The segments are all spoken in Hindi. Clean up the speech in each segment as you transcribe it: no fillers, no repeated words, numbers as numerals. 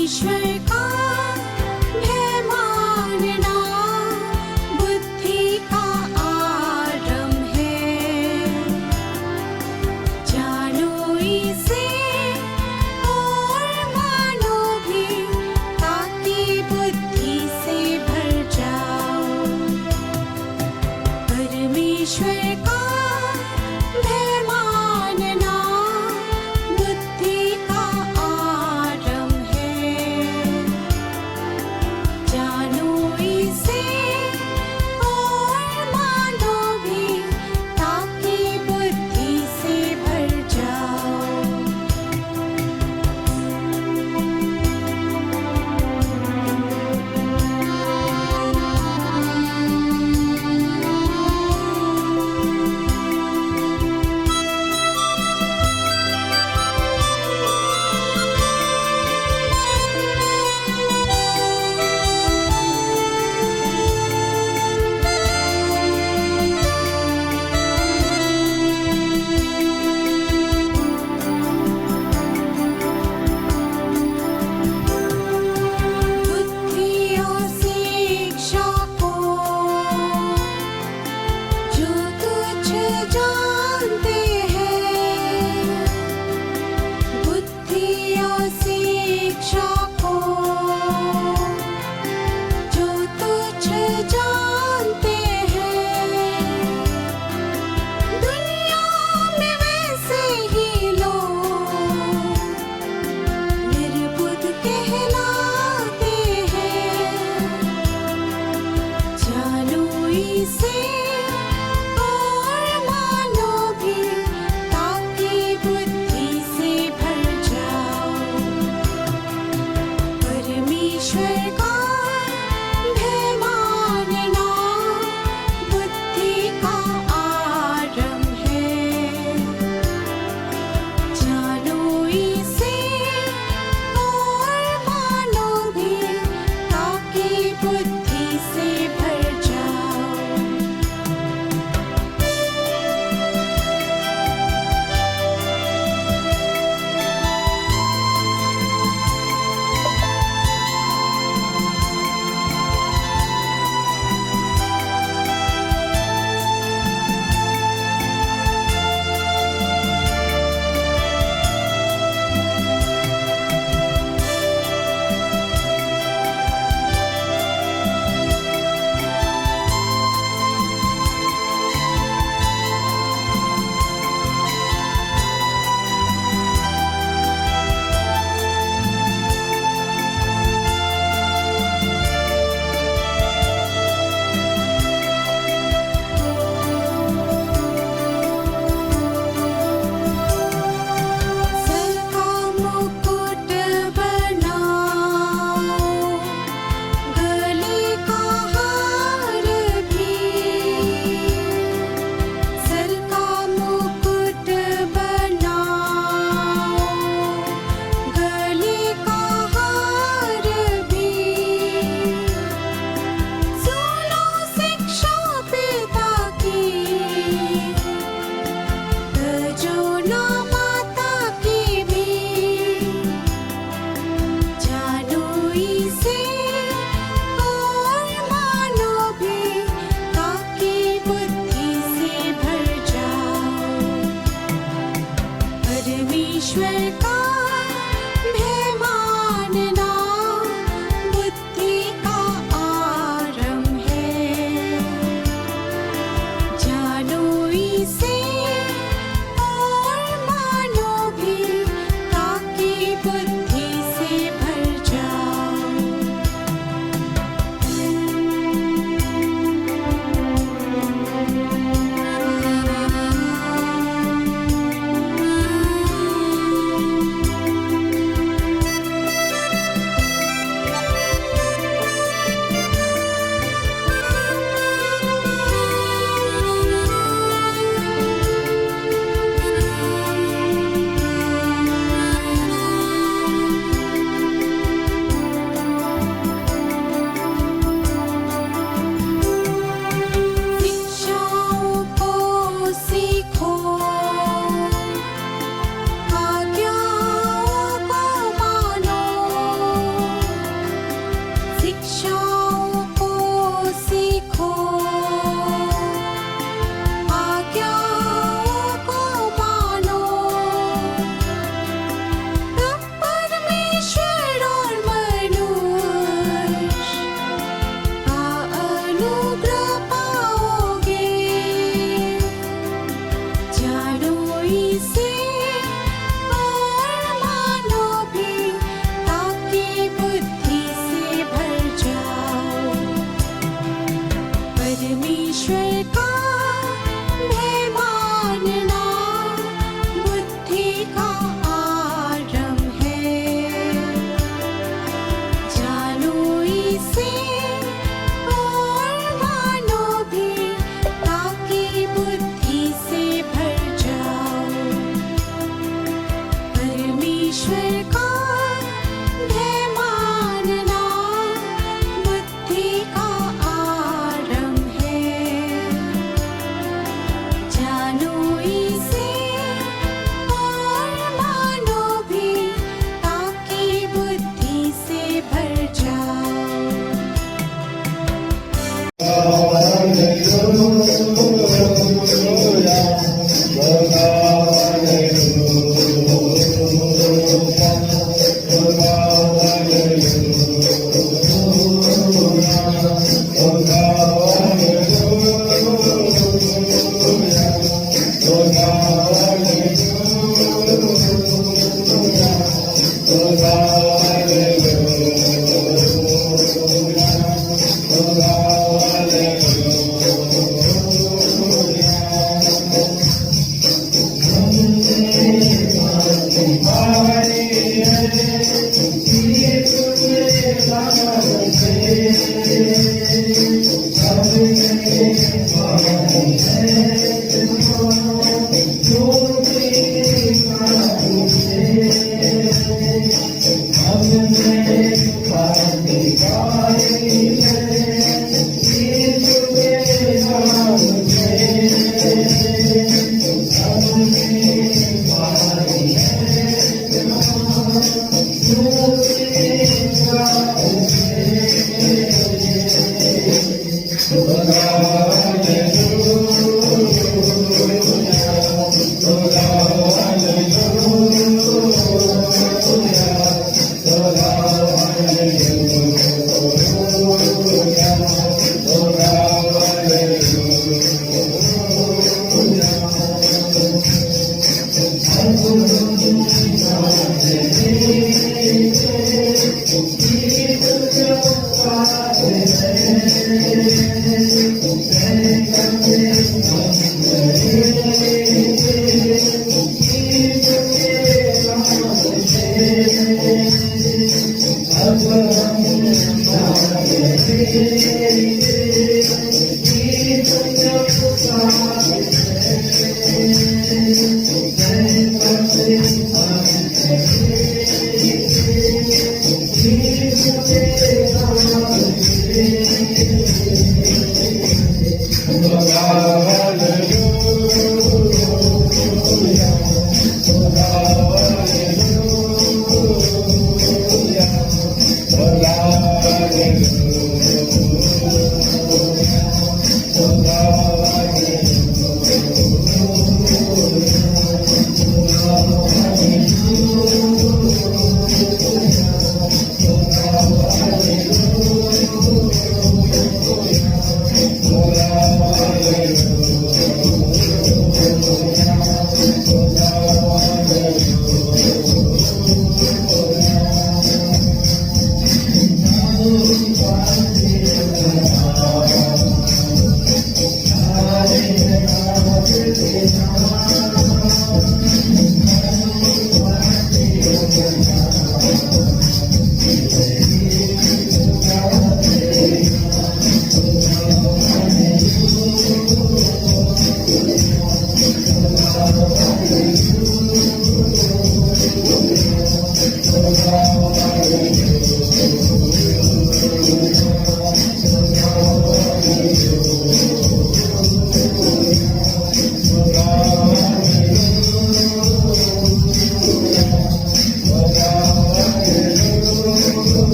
ईश्वर का भय मानना बुद्धि का आरंभ है। जानो इसे और मानो भी, ताकि बुद्धि से भर जाओ। परमेश्वर का भय मानना बुद्धि का आरंभ है। जानो इसे और मानो भी, ताकि बुद्धि से भर जाओ। बुद्धि और शिक्षा को जो तुच्छ जानते हैं, बुद्धि और शिक्षा को जो तुच्छ जानते हैं, दुनिया में वैसे ही लोग निर्बुद्ध कहलाते हैं। जानो इसे और मानो भी, ताकि बुद्धि से भर जाओ। परमेश्वर का भय मानना बुद्धि का आरंभ है। जानो इसे और मानो भी, ताकि बुद्धि से भर जाओ।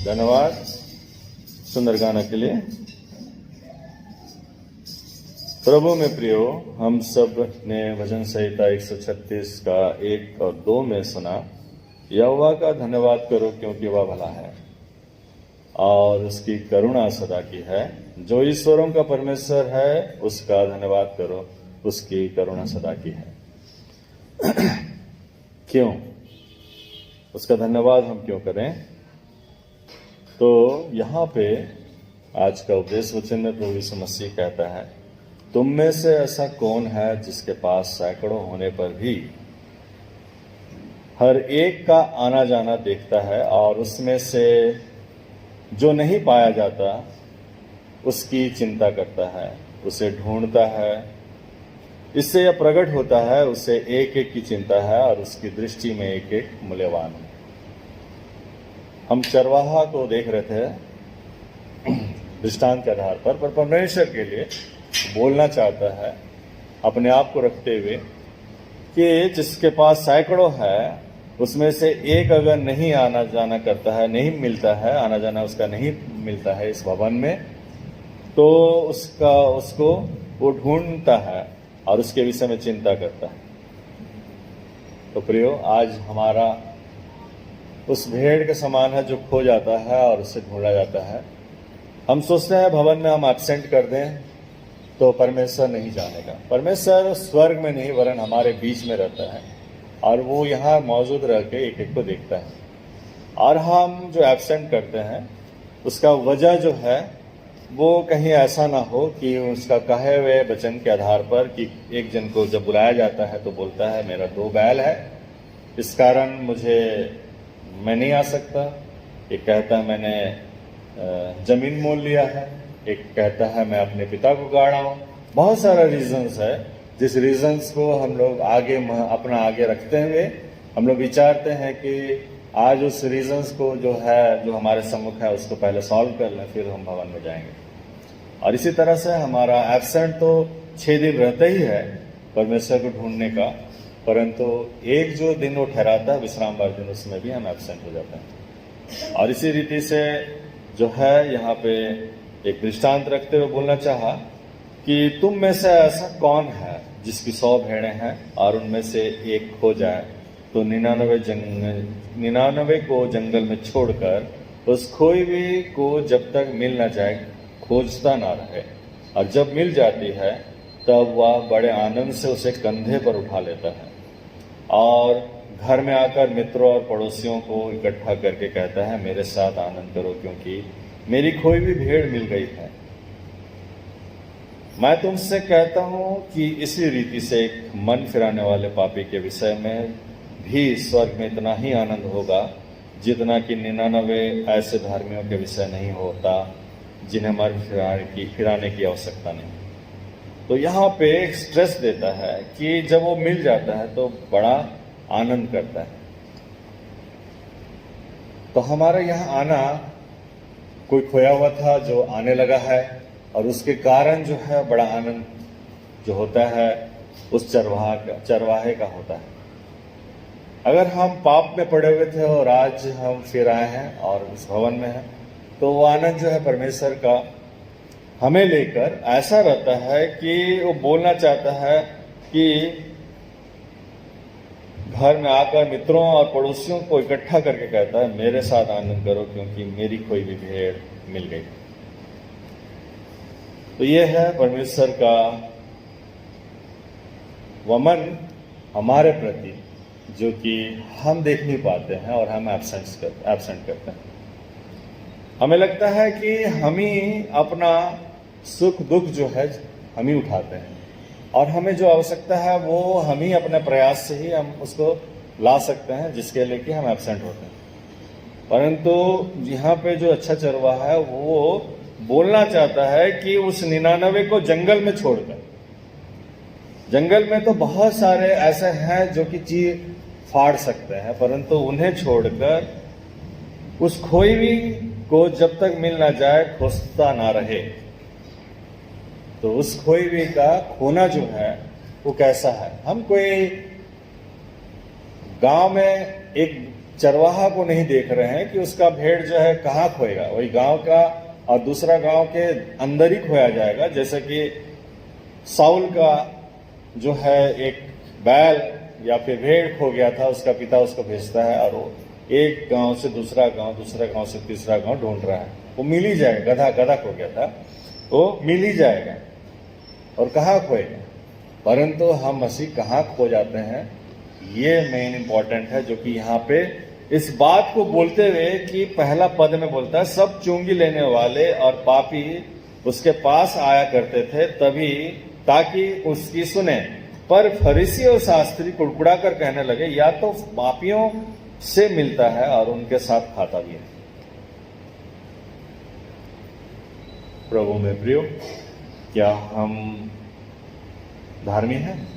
धन्यवाद सुंदर गाना के लिए। प्रभु में प्रियो, हम सब ने भजन संहिता 136 का 1 और 2 में सुना, यहोवा का धन्यवाद करो क्योंकि वह भला है और उसकी करुणा सदा की है। जो ईश्वरों का परमेश्वर है उसका धन्यवाद करो, उसकी करुणा सदा की है। क्यों उसका धन्यवाद हम क्यों करें? तो यहाँ पे आज का उपदेश वचन में प्रभु यीशु मसीह कहता है, तुम में से ऐसा कौन है जिसके पास सैकड़ों होने पर भी हर एक का आना जाना देखता है और उसमें से जो नहीं पाया जाता उसकी चिंता करता है, उसे ढूंढता है। इससे यह प्रकट होता है उसे एक एक की चिंता है और उसकी दृष्टि में एक एक मूल्यवान है। हम चरवाहा को देख रहे थे दृष्टांत के आधार पर परमेश्वर के लिए बोलना चाहता है अपने आप को रखते हुए कि जिसके पास सैकड़ों है उसमें से एक अगर नहीं आना जाना करता है, नहीं मिलता है, आना जाना उसका नहीं मिलता है इस भवन में, तो उसको वो ढूंढता है और उसके विषय में चिंता करता है। तो प्रियो, आज हमारा उस भेड़ के समान है जो खो जाता है और उसे ढूंढा जाता है। हम सोचते हैं भवन में हम एब्सेंट कर दें तो परमेश्वर नहीं जानेगा। परमेश्वर स्वर्ग में नहीं वरन हमारे बीच में रहता है और वो यहाँ मौजूद रह के एक एक को देखता है। और हम जो एब्सेंट करते हैं उसका वजह जो है वो कहीं ऐसा ना हो कि उसका कहे हुए वचन के आधार पर कि एक जन को जब बुलाया जाता है तो बोलता है मेरा 2 बैल है, इस कारण मैं नहीं आ सकता। एक कहता है मैंने जमीन मोल लिया है, एक कहता है मैं अपने पिता को गाड़ा हूँ। बहुत सारा रीजंस है जिस रीजंस को हम लोग अपना आगे रखते हुए हम लोग विचारते हैं कि आज उस रीजंस को जो है, जो हमारे सम्मुख है, उसको पहले सॉल्व कर लें, फिर हम भवन में जाएंगे। और इसी तरह से हमारा एब्सेंट तो 6 दिन रहता ही है परमेश्वर को ढूंढने का, परंतु एक जो दिन वो ठहराता है विश्राम वाले दिन, उसमें भी हम एब्सेंट हो जाते हैं। और इसी रीति से जो है यहाँ पे एक दृष्टांत रखते हुए बोलना चाहा कि तुम में से ऐसा कौन है जिसकी 100 भेड़ें हैं और उनमें से एक खो जाए तो 99 को जंगल में छोड़कर उस खोई हुई को जब तक मिल ना जाए खोजता ना रहे, और जब मिल जाती है तब वह बड़े आनंद से उसे कंधे पर उठा लेता है और घर में आकर मित्रों और पड़ोसियों को इकट्ठा करके कहता है, मेरे साथ आनंद करो क्योंकि मेरी खोई हुई भेड़ मिल गई है। मैं तुमसे कहता हूं कि इसी रीति से एक मन फिराने वाले पापी के विषय में भी स्वर्ग में इतना ही आनंद होगा जितना कि 99 ऐसे धर्मियों के विषय नहीं होता जिन्हें मन फिराने की आवश्यकता नहीं। तो यहाँ पे एक स्ट्रेस देता है कि जब वो मिल जाता है तो बड़ा आनंद करता है। तो हमारा यहाँ आना, कोई खोया हुआ था जो आने लगा है, और उसके कारण जो है बड़ा आनंद जो होता है उस चरवाहे का होता है। अगर हम पाप में पड़े हुए थे और आज हम फिर आए हैं और इस भवन में हैं, तो वो आनंद जो है परमेश्वर का हमें लेकर ऐसा रहता है कि वो बोलना चाहता है कि घर में आकर मित्रों और पड़ोसियों को इकट्ठा करके कहता है, मेरे साथ आनंद करो क्योंकि मेरी कोई भी भेड़ मिल गई। तो ये है परमेश्वर का वमन हमारे प्रति, जो कि हम देख नहीं पाते हैं और हम एब्सेंट करते हैं। हमें लगता है कि हम ही अपना सुख दुख जो है हम ही उठाते हैं, और हमें जो आवश्यकता है वो हम ही अपने प्रयास से ही हम उसको ला सकते हैं, जिसके लिए कि हम एब्सेंट होते हैं। परंतु यहाँ पे जो अच्छा चरवाहा है वो बोलना चाहता है कि उस 99 को जंगल में छोड़कर, जंगल में तो बहुत सारे ऐसे हैं जो कि चीर फाड़ सकते हैं, परंतु उन्हें छोड़कर उस खोई हुई को जब तक मिल ना जाए खोजता ना रहे। तो उस खोई हुई का खोना जो है वो कैसा है? हम कोई गांव में एक चरवाहा को नहीं देख रहे हैं कि उसका भेड़ जो है कहाँ खोएगा, वही गांव का और दूसरा गांव के अंदर ही खोया जाएगा। जैसे कि साउल का जो है एक बैल या फिर भेड़ खो गया था, उसका पिता उसको भेजता है और वो एक गांव से दूसरा गांव से तीसरा गांव ढूंढ रहा है। वो मिल ही जाएगा, गधा खो गया था, वो मिल ही जाएगा। और कहाँ खोएगा? परंतु हम मसीह कहाँ खो जाते हैं, ये मेन इंपॉर्टेंट है, जो कि यहाँ पे इस बात को बोलते हुए कि पहला पद में बोलता है, सब चुंगी लेने वाले और पापी उसके पास आया करते थे तभी ताकि उसकी सुने। पर फरीसी और शास्त्री कुड़कुड़ा कर कहने लगे, या तो पापियों से मिलता है और उनके साथ खाता भी है। प्रभु में प्रियो, क्या हम धार्मिक हैं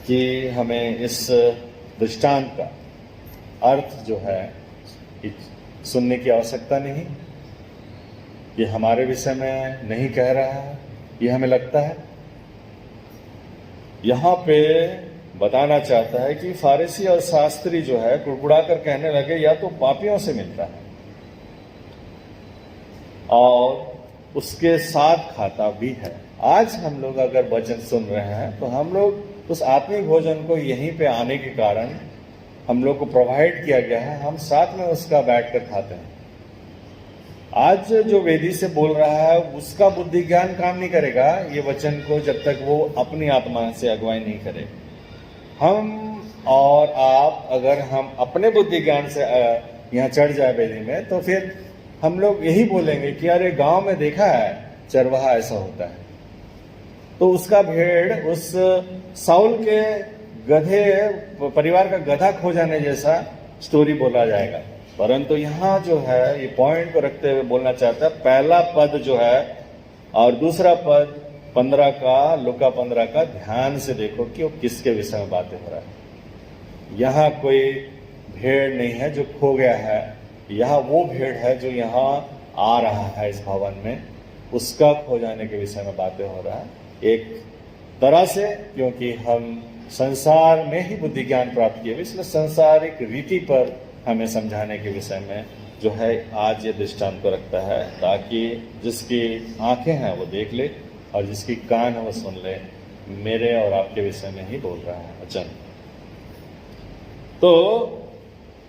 कि हमें इस दृष्टांत का अर्थ जो है सुनने की आवश्यकता नहीं? ये हमारे विषय में नहीं कह रहा है, ये हमें लगता है। यहाँ पे बताना चाहता है कि फारिसी और शास्त्री जो है कुड़कुड़ा कर कहने लगे, या तो पापियों से मिलता है और उसके साथ खाता भी है। आज हम लोग अगर वचन सुन रहे हैं तो हम लोग उस आत्मिक भोजन को यहीं पे आने के कारण हम लोग को प्रोवाइड किया गया है, हम साथ में उसका बैठ कर खाते हैं। आज जो वेदी से बोल रहा है उसका बुद्धि ज्ञान काम नहीं करेगा ये वचन को, जब तक वो अपनी आत्मा से अगुवाई नहीं करे। हम और आप अगर हम अपने बुद्धि ज्ञान से यहाँ चढ़ जाए वेदी में, तो फिर हम लोग यही बोलेंगे कि अरे गांव में देखा है चरवाहा ऐसा होता है। तो उसका भेड़ उस साउल के गधे परिवार का गधा खो जाने जैसा स्टोरी बोला जाएगा। परंतु यहाँ जो है ये पॉइंट को रखते हुए बोलना चाहता है, पहला पद जो है और दूसरा पद 15 का, लूका 15 का ध्यान से देखो कि वो किसके विषय में बातें हो रहा है। यहाँ कोई भेड़ नहीं है जो खो गया है, यह वो भेड़ है जो यहाँ आ रहा है इस भवन में, उसका खो जाने के विषय में बातें हो रहा है एक तरह से, क्योंकि हम संसार में ही बुद्धि ज्ञान प्राप्त किए, इसलिए संसारिक रीति पर हमें समझाने के विषय में जो है आज ये दृष्टांत को रखता है, ताकि जिसकी आंखें हैं वो देख ले और जिसकी कान है वो सुन ले। मेरे और आपके विषय में ही बोल रहा है वचन। तो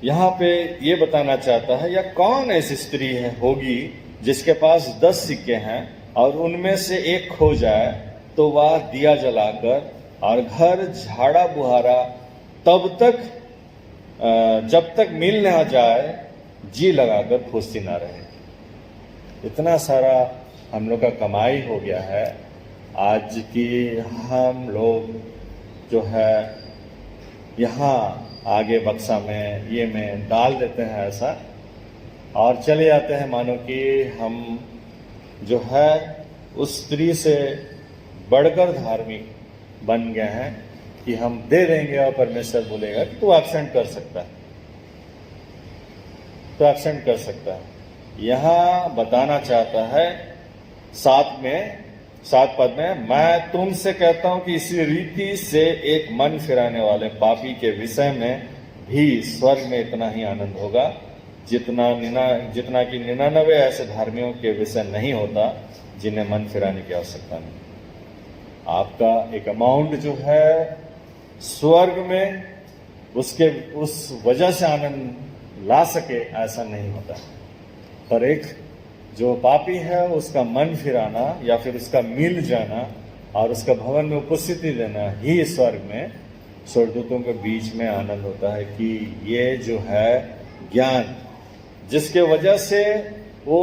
यहाँ पे ये बताना चाहता है, या कौन ऐसी स्त्री है होगी जिसके पास 10 सिक्के हैं और उनमें से एक खो जाए तो वह दिया जलाकर और घर झाड़ा बुहारा तब तक जब तक मिल ना जाए जी लगाकर फूसती ना रहे। इतना सारा हम लोग का कमाई हो गया है आज की, हम लोग जो है यहाँ आगे बक्सा में ये में डाल देते हैं ऐसा और चले जाते हैं, मानो कि हम जो है उस स्त्री से बढ़कर धार्मिक बन गए हैं कि हम दे देंगे और परमेश्वर बोलेगा कि तू एब्सेंट कर सकता है, तो एब्सेंट कर सकता है। यहाँ बताना चाहता है 7 पद में, मैं तुमसे कहता हूं कि इसी रीति से एक मन फिराने वाले पापी के विषय में भी स्वर्ग में इतना ही आनंद होगा जितना कि 99 ऐसे धार्मियों के विषय नहीं होता जिन्हें मन फिराने की आवश्यकता नहीं। आपका एक अमाउंट जो है स्वर्ग में उसके उस वजह से आनंद ला सके ऐसा नहीं होता, पर एक जो पापी है उसका मन फिराना या फिर उसका मिल जाना और उसका भवन में उपस्थिति देना ही स्वर्ग में स्वर्गदूतों के बीच में आनंद होता है कि ये जो है ज्ञान जिसके वजह से वो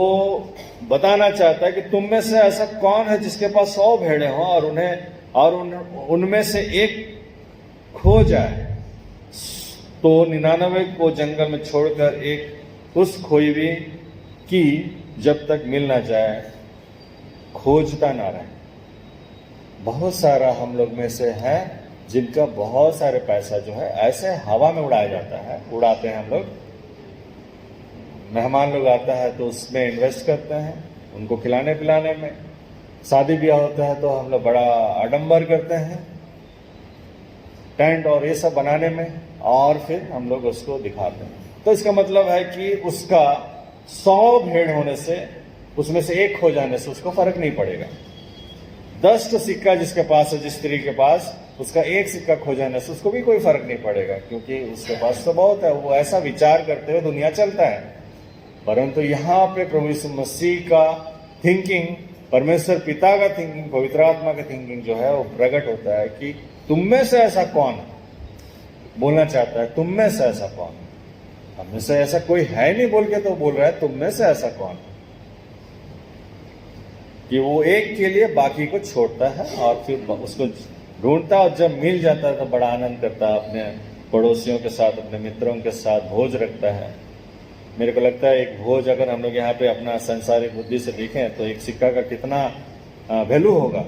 बताना चाहता है कि तुम में से ऐसा कौन है जिसके पास 100 भेड़ें हों और उनमें से एक खो जाए तो 99 को जंगल में छोड़कर एक उस खोई हुई की जब तक मिल ना जाए खोजता ना रहे। बहुत सारा हम लोग में से है जिनका बहुत सारे पैसा जो है ऐसे हवा में उड़ाया जाता है, उड़ाते हैं हम लोग। मेहमान लोग आता है तो उसमें इन्वेस्ट करते हैं, उनको खिलाने पिलाने में। शादी ब्याह होता है तो हम लोग बड़ा आडंबर करते हैं, टेंट और ये सब बनाने में, और फिर हम लोग उसको दिखाते हैं। तो इसका मतलब है कि उसका 100 भेड़ होने से उसमें से एक खो जाने से उसको फर्क नहीं पड़ेगा। 10 सिक्का जिसके पास है, जिस स्त्री के पास, उसका एक सिक्का खो जाने से उसको भी कोई फर्क नहीं पड़ेगा, क्योंकि उसके पास तो बहुत है। वो ऐसा विचार करते हुए दुनिया चलता है। परंतु यहाँ पे प्रभु यीशु मसीह का थिंकिंग, परमेश्वर पिता का थिंकिंग, पवित्र आत्मा का थिंकिंग जो है वो प्रकट होता है कि तुम में से ऐसा कौन है। बोलना चाहता है तुम में से ऐसा कौन है। हम में से ऐसा कोई है नहीं बोल के तो बोल रहा है तुम में से ऐसा कौन है, कि वो एक के लिए बाकी को छोड़ता है और फिर उसको ढूंढता है, और जब मिल जाता है तो बड़ा आनंद करता है, अपने पड़ोसियों के साथ, अपने मित्रों के साथ भोज रखता है। मेरे को लगता है एक भोज अगर हम लोग यहाँ पे अपना संसारिक बुद्धि से देखें तो एक सिक्का का कितना वैल्यू होगा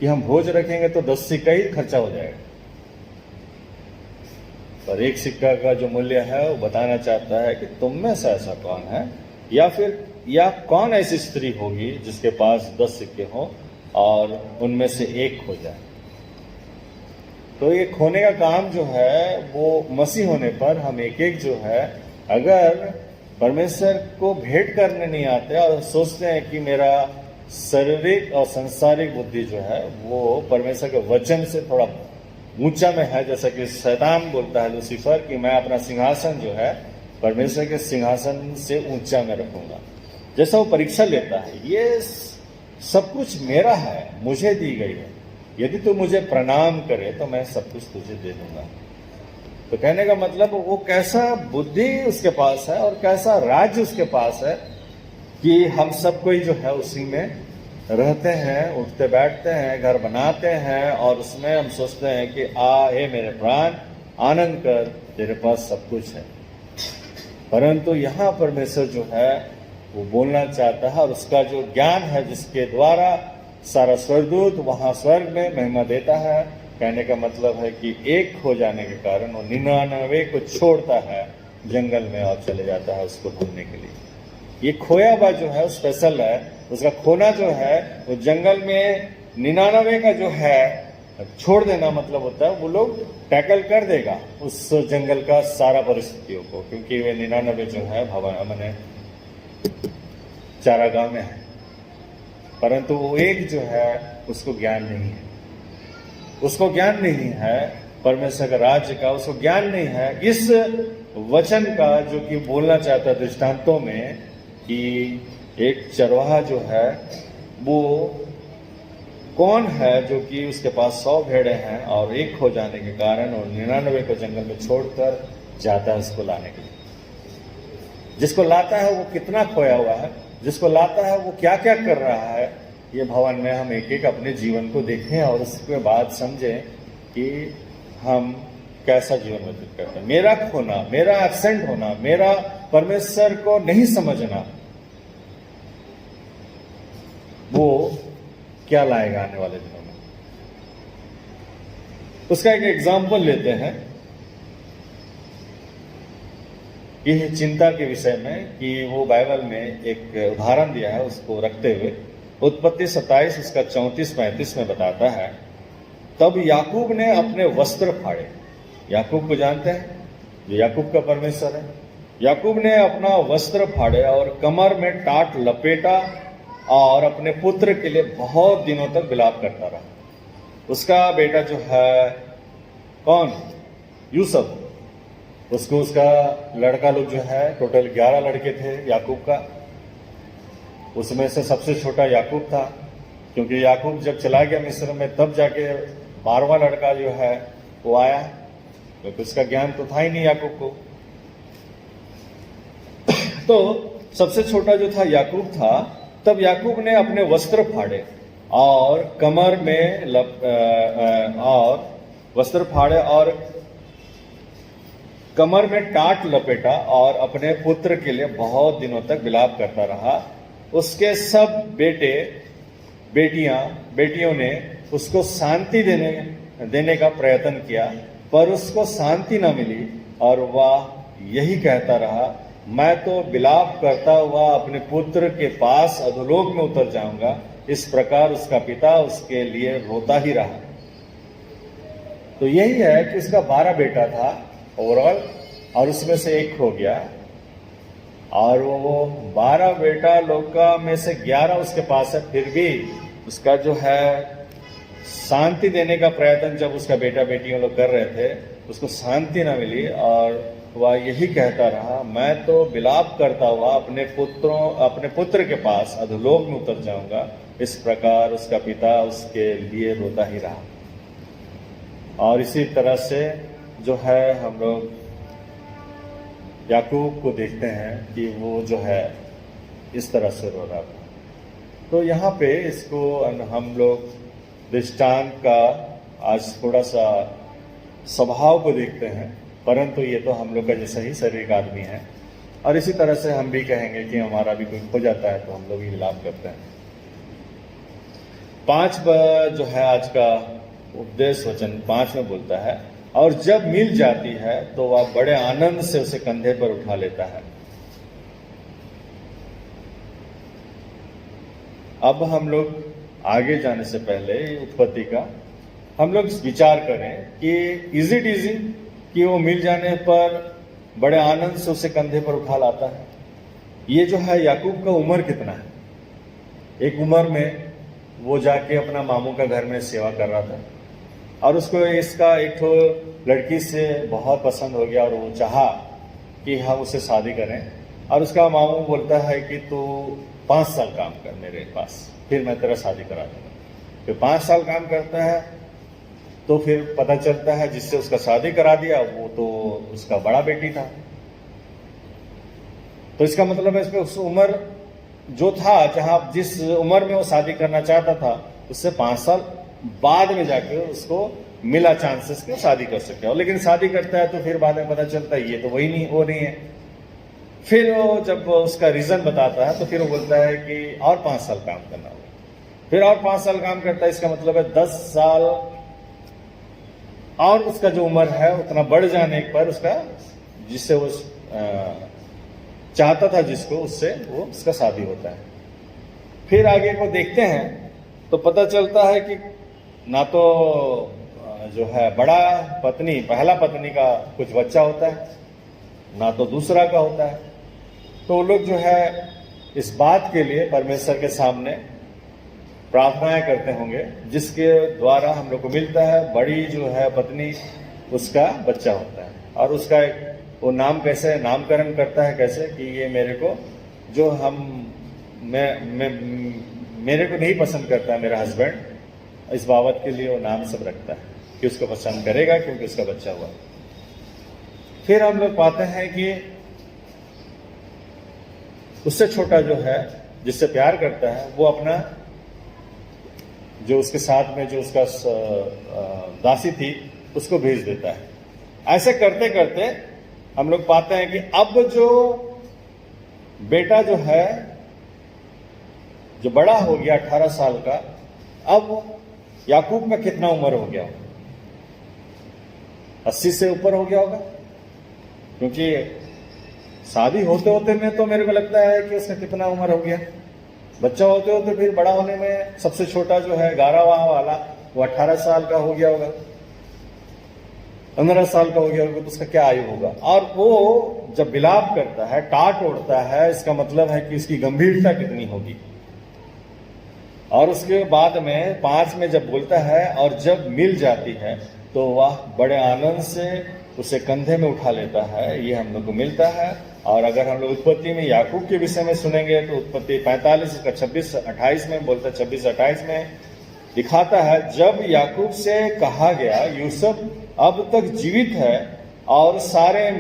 कि हम भोज रखेंगे तो 10 सिक्का ही खर्चा हो जाएगा। पर एक सिक्का का जो मूल्य है वो बताना चाहता है कि तुम में से ऐसा कौन है, या कौन ऐसी स्त्री होगी जिसके पास 10 सिक्के हों और उनमें से एक खो जाए। तो ये खोने का काम जो है वो मसीह होने पर हम एक एक जो है, अगर परमेश्वर को भेंट करने नहीं आते और सोचते हैं कि मेरा शारीरिक और संसारिक बुद्धि जो है वो परमेश्वर के वचन से थोड़ा ऊंचा में है, जैसा कि शैतान बोलता है लूसीफर कि मैं अपना सिंहासन जो है परमेश्वर के सिंहासन से ऊंचा में रखूंगा, जैसा वो परीक्षा लेता है, ये सब कुछ मेरा है, मुझे दी गई है, यदि तू मुझे प्रणाम करे तो मैं सब कुछ तुझे दे दूंगा। तो कहने का मतलब वो कैसा बुद्धि उसके पास है और कैसा राज्य उसके पास है कि हम सब कोई जो है उसी में रहते हैं, उठते बैठते हैं, घर बनाते हैं, और उसमें हम सोचते हैं कि हे मेरे प्राण आनंद कर, तेरे पास सब कुछ है। परंतु यहाँ परमेश्वर जो है वो बोलना चाहता है, और उसका जो ज्ञान है जिसके द्वारा सारा स्वर्गदूत वहाँ स्वर्ग में महिमा देता है। कहने का मतलब है कि एक खो जाने के कारण वो 99 को छोड़ता है जंगल में और चले जाता है उसको ढूंढने के लिए। ये खोया हुआ जो है स्पेशल है, उसका खोना जो है वो जंगल में 99 का जो है छोड़ देना मतलब होता है वो लोग टैकल कर देगा उस जंगल का सारा परिस्थितियों को, क्योंकि वे 99 जो है भवन मैंने चारागाह में है, परंतु वो एक जो है उसको ज्ञान नहीं है, उसको ज्ञान नहीं है परमेश्वर का राज्य का, उसको ज्ञान नहीं है इस वचन का जो कि बोलना चाहता है दृष्टांतों में कि एक चरवाहा जो है वो कौन है जो कि उसके पास 100 भेड़े हैं और एक खो जाने के कारण और 99 को जंगल में छोड़कर जाता है उसको लाने के लिए। जिसको लाता है वो कितना खोया हुआ है, जिसको लाता है वो क्या क्या कर रहा है, ये भवन में हम एक एक अपने जीवन को देखें और उसके बाद समझें कि हम कैसा जीवन व्यतीत करते हैं। मेरा खोना, मेरा एब्सेंट होना, मेरा परमेश्वर को नहीं समझना, वो क्या लाएगा आने वाले दिनों में। उसका एक एग्जाम्पल लेते हैं यह चिंता के विषय में कि वो बाइबल में एक उदाहरण दिया है, उसको रखते हुए उत्पत्ति 27 उसका 34-35 में बताता है, तब याकूब ने अपने वस्त्र फाड़े। याकूब को जानते हैं, जो याकूब का परमेश्वर है। याकूब ने अपना वस्त्र फाड़े और कमर में टाट लपेटा और अपने पुत्र के लिए बहुत दिनों तक विलाप करता रहा। उसका बेटा जो है कौन, यूसुफ, उसको उसका लड़का लोग जो है टोटल 11 लड़के थे याकूब का, उसमें से सबसे छोटा याकूब था, क्योंकि याकूब जब चला गया मिस्र में तब जाके 12वां लड़का जो है वो आया, क्योंकि उसका ज्ञान तो था ही नहीं याकूब को। तो सबसे छोटा जो था याकूब था। तब याकूब ने अपने वस्त्र फाड़े और कमर में और वस्त्र फाड़े और कमर में टाट लपेटा और अपने पुत्र के लिए बहुत दिनों तक विलाप करता रहा। उसके सब बेटियों ने उसको शांति देने का प्रयत्न किया, पर उसको शांति न मिली और वह यही कहता रहा, मैं तो विलाप करता हुआ अपने पुत्र के पास अधोलोक में उतर जाऊंगा। इस प्रकार उसका पिता उसके लिए रोता ही रहा। तो यही है कि उसका 12 बेटा था ओवरऑल, और उसमें से एक खो गया, और वो 12 बेटा लोग का में से 11 उसके पास है, फिर भी उसका जो है शांति देने का प्रयत्न जब उसका बेटा बेटियों लोग कर रहे थे, उसको शांति ना मिली और वह यही कहता रहा, मैं तो विलाप करता हुआ अपने पुत्र के पास अधोलोक में उतर जाऊंगा। इस प्रकार उसका पिता उसके लिए रोता ही रहा। और इसी तरह से जो है हम लोग याकूब को देखते हैं कि वो जो है इस तरह से रो रहा था। तो यहाँ पे इसको हम लोग दृष्टांत का आज थोड़ा सा स्वभाव को देखते हैं, परंतु ये तो हम लोग का जैसा ही शारीरिक आदमी है, और इसी तरह से हम भी कहेंगे कि हमारा भी कोई हो जाता है तो हम लोग ही विलाप करते हैं। 5 जो है आज का उपदेश वचन 5 में बोलता है, और जब मिल जाती है तो वह बड़े आनंद से उसे कंधे पर उठा लेता है। अब हम लोग आगे जाने से पहले उत्पत्ति का हम लोग विचार करें कि इज इट इजी कि वो मिल जाने पर बड़े आनंद से उसे कंधे पर उठा लाता है। ये जो है याकूब का उम्र कितना है, एक उम्र में वो जाके अपना मामू का घर में सेवा कर रहा था, और उसको इसका एक तो लड़की से बहुत पसंद हो गया और वो चाहा कि हम उससे शादी करें, और उसका मामू बोलता है कि तू 5 साल काम कर मेरे पास, फिर मैं तेरा शादी करा दूंगा। फिर 5 साल काम करता है तो फिर पता चलता है जिससे उसका शादी करा दिया वो तो उसका बड़ा बेटी था। तो इसका मतलब है इसमें उस उम्र जो था, जहां जिस उम्र में वो शादी करना चाहता था, उससे 5 साल बाद में जाके उसको मिला चांसेस कि शादी कर सके। और लेकिन शादी करता है तो फिर बाद में पता चलता है ये तो वही नहीं, वो नहीं है। फिर वो जब उसका रीजन बताता है तो फिर वो बोलता है कि और 5 साल काम करना होगा। फिर और 5 साल काम करता है, इसका मतलब है 10 साल और उसका जो उम्र है उतना बढ़ जाने पर उसका, जिससे वो चाहता था जिसको, उससे वो उसका शादी होता है। फिर आगे को देखते हैं तो पता चलता है कि ना तो जो है बड़ा पत्नी, पहला पत्नी का कुछ बच्चा होता है, ना तो दूसरा का होता है। तो वो लोग जो है इस बात के लिए परमेश्वर के सामने प्रार्थनाएं करते होंगे, जिसके द्वारा हम लोग को मिलता है बड़ी जो है पत्नी, उसका बच्चा होता है। और उसका वो नाम कैसे नामकरण करता है, कैसे कि ये मेरे को जो मेरे को नहीं पसंद करता है मेरा हस्बैंड, इस बाबत के लिए वो नाम सब रखता है कि उसको पसंद करेगा क्योंकि उसका बच्चा हुआ। फिर हम लोग पाते हैं कि उससे छोटा जो है, जिससे प्यार करता है, वो अपना जो उसके साथ में जो उसका दासी थी उसको भेज देता है। ऐसे करते करते हम लोग पाते हैं कि अब जो बेटा जो है, जो बड़ा हो गया 18 साल का, अब याकूब का कितना उम्र हो गया? 80 से ऊपर हो गया होगा, क्योंकि शादी होते होते में तो मेरे को लगता है कि उसका कितना उम्र हो गया, बच्चा होते होते फिर बड़ा होने में सबसे छोटा जो है 11वां वाला वो 18 साल का हो गया होगा, 15 साल का हो गया होगा, तो उसका क्या आयु होगा? और वो जब विलाप करता है, टाट ओढ़ता है, इसका मतलब है कि इसकी गंभीरता कितनी होगी। और उसके बाद में 5 में जब बोलता है और जब मिल जाती है तो वह बड़े आनंद से उसे कंधे में उठा लेता है, ये हम लोग को मिलता है। और अगर हम लोग उत्पत्ति में याकूब के विषय में सुनेंगे तो उत्पत्ति 45 का 26-28 में बोलता है, 26-28 में दिखाता है, जब याकूब से कहा गया यूसुफ अब तक जीवित है और सारे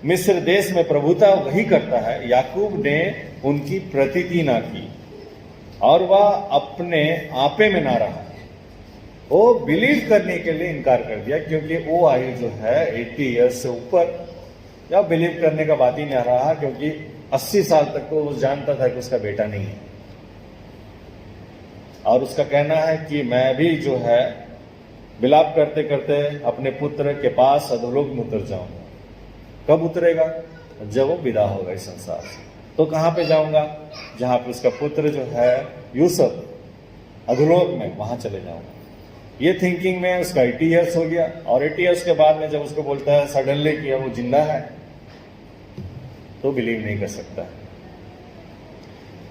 मिस्र देश में प्रभुता वही करता है, याकूब ने उनकी प्रतीति ना की और वह अपने आपे में ना रहा। वो बिलीव करने के लिए इनकार कर दिया, क्योंकि वो आयु जो है 80 ईयर्स से ऊपर, या बिलीव करने का बात ही नहीं रहा, क्योंकि 80 साल तक तो वो जानता था कि उसका बेटा नहीं है। और उसका कहना है कि मैं भी जो है विलाप करते करते अपने पुत्र के पास अधोलोक में उतर जाऊंगा। कब उतरेगा? जब वो विदा होगा इस संसार से। तो कहां पे जाऊंगा? जहां पे उसका पुत्र जो है यूसुफ अधोलोक में, वहां चले जाऊंगा। ये थिंकिंग में उसका 80 ईयर्स हो गया। और 80 ईयर्स के बाद में जब उसको बोलता है सडनली कि वो जिंदा है, तो बिलीव नहीं कर सकता।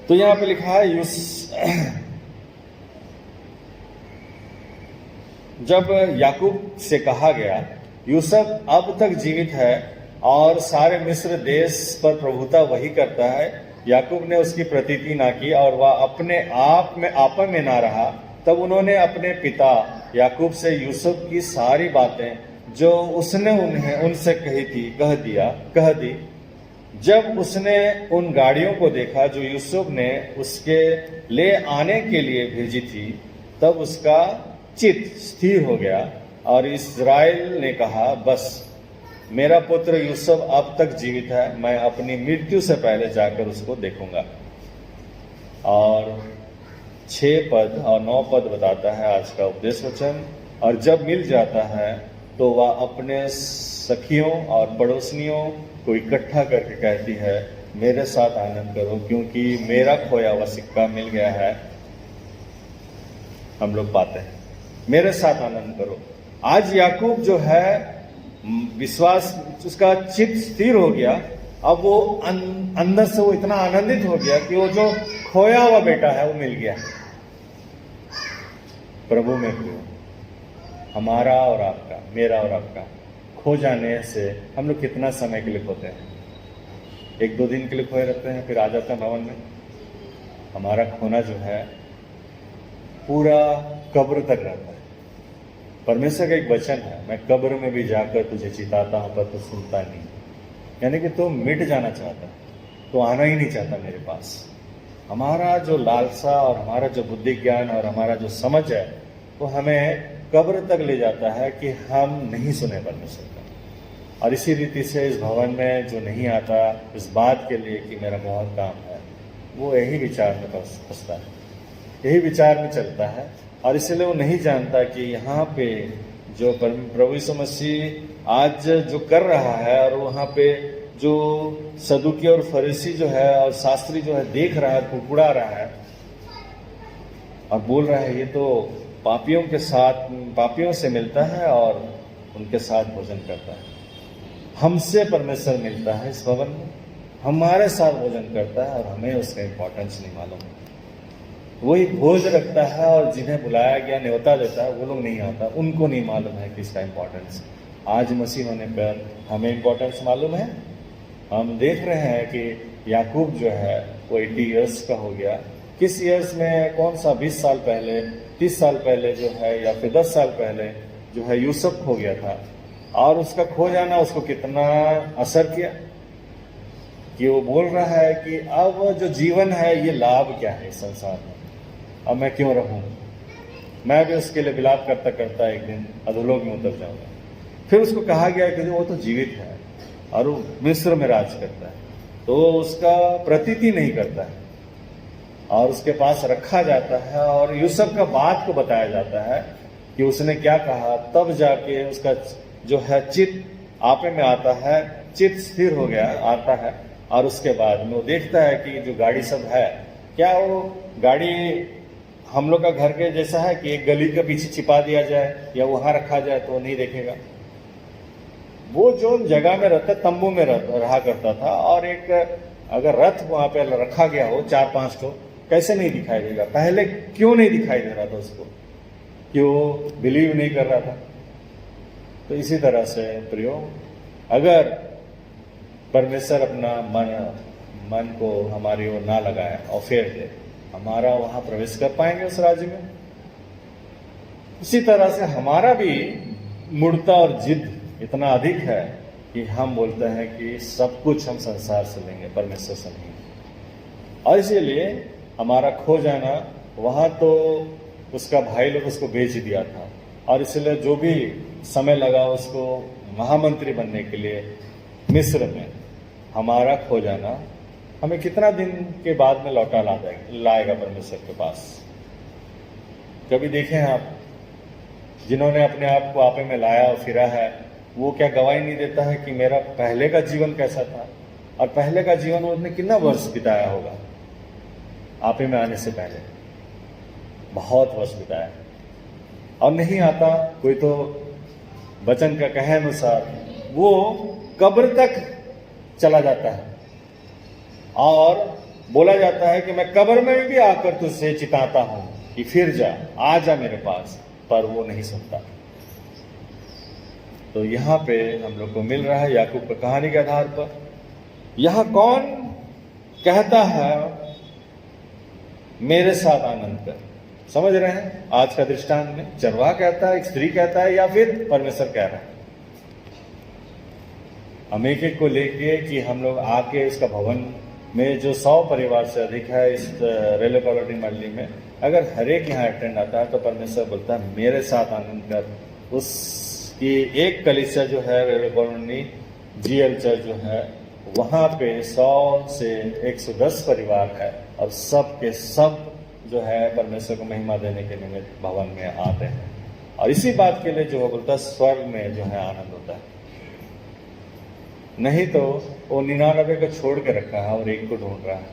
तो यहां पे लिखा है जब याकूब से कहा गया यूसुफ अब तक जीवित है और सारे मिस्र देश पर प्रभुता वही करता है, याकूब ने उसकी प्रतीति ना की और वह अपने आप में आपा में ना रहा, तब उन्होंने अपने पिता याकूब से यूसुफ की सारी बातें जो उसने उनसे कह दी। जब उसने उन गाड़ियों को देखा जो यूसुफ ने उसके ले आने के लिए भेजी थी, तब उसका चित्त स्थिर हो गया और इस्राएल ने कहा, बस मेरा पुत्र यूसुफ अब तक जीवित है, मैं अपनी मृत्यु से पहले जाकर उसको देखूंगा। और 6 पद और 9 पद बताता है आज का उपदेश वचन। और जब मिल जाता है तो वह अपने सखियों और पड़ोसनियों को इकट्ठा करके कहती है, मेरे साथ आनंद करो क्योंकि मेरा खोया हुआ सिक्का मिल गया है। हम लोग पाते हैं मेरे साथ आनंद करो। आज याकूब जो है विश्वास, उसका चित्त स्थिर हो गया। अब वो अंदर से वो इतना आनंदित हो गया कि वो जो खोया हुआ बेटा है वो मिल गया। प्रभु में प्रिय, हमारा और आपका, मेरा और आपका खो जाने से हम लोग कितना समय के लिए खोते हैं? 1-2 दिन के लिए खोए रहते हैं, फिर आ जाते हैं भवन में। हमारा खोना जो है पूरा कब्र तक रहता है। परमेश्वर का एक वचन है, मैं कब्र में भी जाकर तुझे चिताता हूं पर तू सुनता नहीं। यानी कि तू मिट जाना चाहता, तो आना ही नहीं चाहता मेरे पास। हमारा जो लालसा और हमारा जो बुद्धि ज्ञान और हमारा जो समझ है वो हमें कब्र तक ले जाता है कि हम नहीं सुने परमेश्वर का। और इसी रीति से इस भवन में जो नहीं आता इस बात के लिए कि मेरा बहुत काम है, वो यही विचार में फंसता है, यही विचार में चलता है। और इसलिए वो नहीं जानता कि यहाँ पे जो प्रभु यीशु मसीह आज जो कर रहा है, और वहाँ पे जो सदुकी और फरीसी जो है और शास्त्री जो है देख रहा है, कुड़कुड़ा रहा है और बोल रहा है ये तो पापियों से मिलता है और उनके साथ भोजन करता है। हमसे परमेश्वर मिलता है इस भवन में, हमारे साथ भोजन करता है और हमें उसका इम्पोर्टेंस नहीं मालूम है। वही भोज रखता है और जिन्हें बुलाया गया न्योता देता है वो लोग नहीं आता, उनको नहीं मालूम है कि इसका इम्पोर्टेंस। आज मसीह होने पर हमें इम्पोर्टेंस मालूम है। हम देख रहे हैं कि याकूब जो है वो 80 ईयर्स का हो गया। किस ईयर्स में, कौन सा 20 साल पहले, 30 साल पहले जो है, या फिर 10 साल पहले जो है यूसुफ हो गया था, और उसका खो जाना उसको कितना असर किया कि वो बोल रहा है कि अब जो जीवन है ये लाभ क्या है इस संसार में, अब मैं क्यों रहूं, मैं भी उसके लिए विलाप करता करता एक दिन अधोलोक में उतर जाऊंगा। फिर उसको कहा गया कि वो तो जीवित है और वो मिस्र में राज करता है, तो उसका प्रतीति नहीं करता है और उसके पास रखा जाता है और यूसुफ का बात को बताया जाता है कि उसने क्या कहा। तब जाके उसका जो है चित्त आपे में आता है, चित्त स्थिर हो गया आता है, और उसके बाद में वो देखता है कि जो गाड़ी सब है, क्या वो गाड़ी हम लोग का घर के जैसा है कि एक गली के पीछे छिपा दिया जाए या वहां रखा जाए तो नहीं देखेगा। वो जो जगह में रहता, तंबू में रहा करता था, और एक अगर रथ वहां पे रखा गया हो 4-5 तो कैसे नहीं दिखाई देगा। पहले क्यों नहीं दिखाई दे रहा था उसको, क्यों बिलीव नहीं कर रहा था। तो इसी तरह से प्रियो, अगर परमेश्वर अपना मन को हमारी ओर ना लगाए और फेर दे, हमारा वहां प्रवेश कर पाएंगे उस राज्य में। इसी तरह से हमारा भी मूर्खता और जिद इतना अधिक है कि हम बोलते हैं कि सब कुछ हम संसार से लेंगे, परमेश्वर से नहीं। और इसीलिए हमारा खो जाना, वहां तो उसका भाई लोग उसको बेच दिया था, और इसलिए जो भी समय लगा उसको महामंत्री बनने के लिए मिस्र में, हमारा खो जाना हमें कितना दिन के बाद में लौटा लाएगा परमेश्वर के पास। कभी देखें आप, जिन्होंने अपने आप को आपे में लाया और फिरा है, वो क्या गवाही नहीं देता है कि मेरा पहले का जीवन कैसा था, और पहले का जीवन उसने कितना वर्ष बिताया होगा आपे में आने से पहले, बहुत वर्ष बिताया। और नहीं आता कोई तो वचन का कहे अनुसार वो कब्र तक चला जाता है और बोला जाता है कि मैं कब्र में भी आकर तुझसे चिताता हूं कि फिर जा, आ जा मेरे पास, पर वो नहीं सुनता। तो यहाँ पे हम लोग को मिल रहा है याकूब की कहानी के आधार पर, यहाँ कौन कहता है मेरे साथ आनंद कर। समझ रहे हैं आज का दृष्टांत में, चरवाहा कहता है, एक स्त्री कहता है, या फिर परमेश्वर कह रहा है। हम एक को लेके कि हम लोग आके इसका भवन में जो 100 परिवार से अधिक है इस रेलवे कॉलोनी मंडली में, अगर हर एक यहाँ अटेंड आता है तो परमेश्वर बोलता है मेरे साथ आनंद कर। उसकी एक कलीसिया जो है रेलवे कॉलोनी GL चर्च जो है, वहाँ पे 100 से 110 परिवार है, और सब के सब जो है परमेश्वर को महिमा देने के निमित्त भवन में आते हैं। और इसी बात के लिए जो है बोलता है स्वर्ग में जो है आनंद होता है। नहीं तो वो 99 को छोड़ के रखा है और एक को ढूंढ रहा है।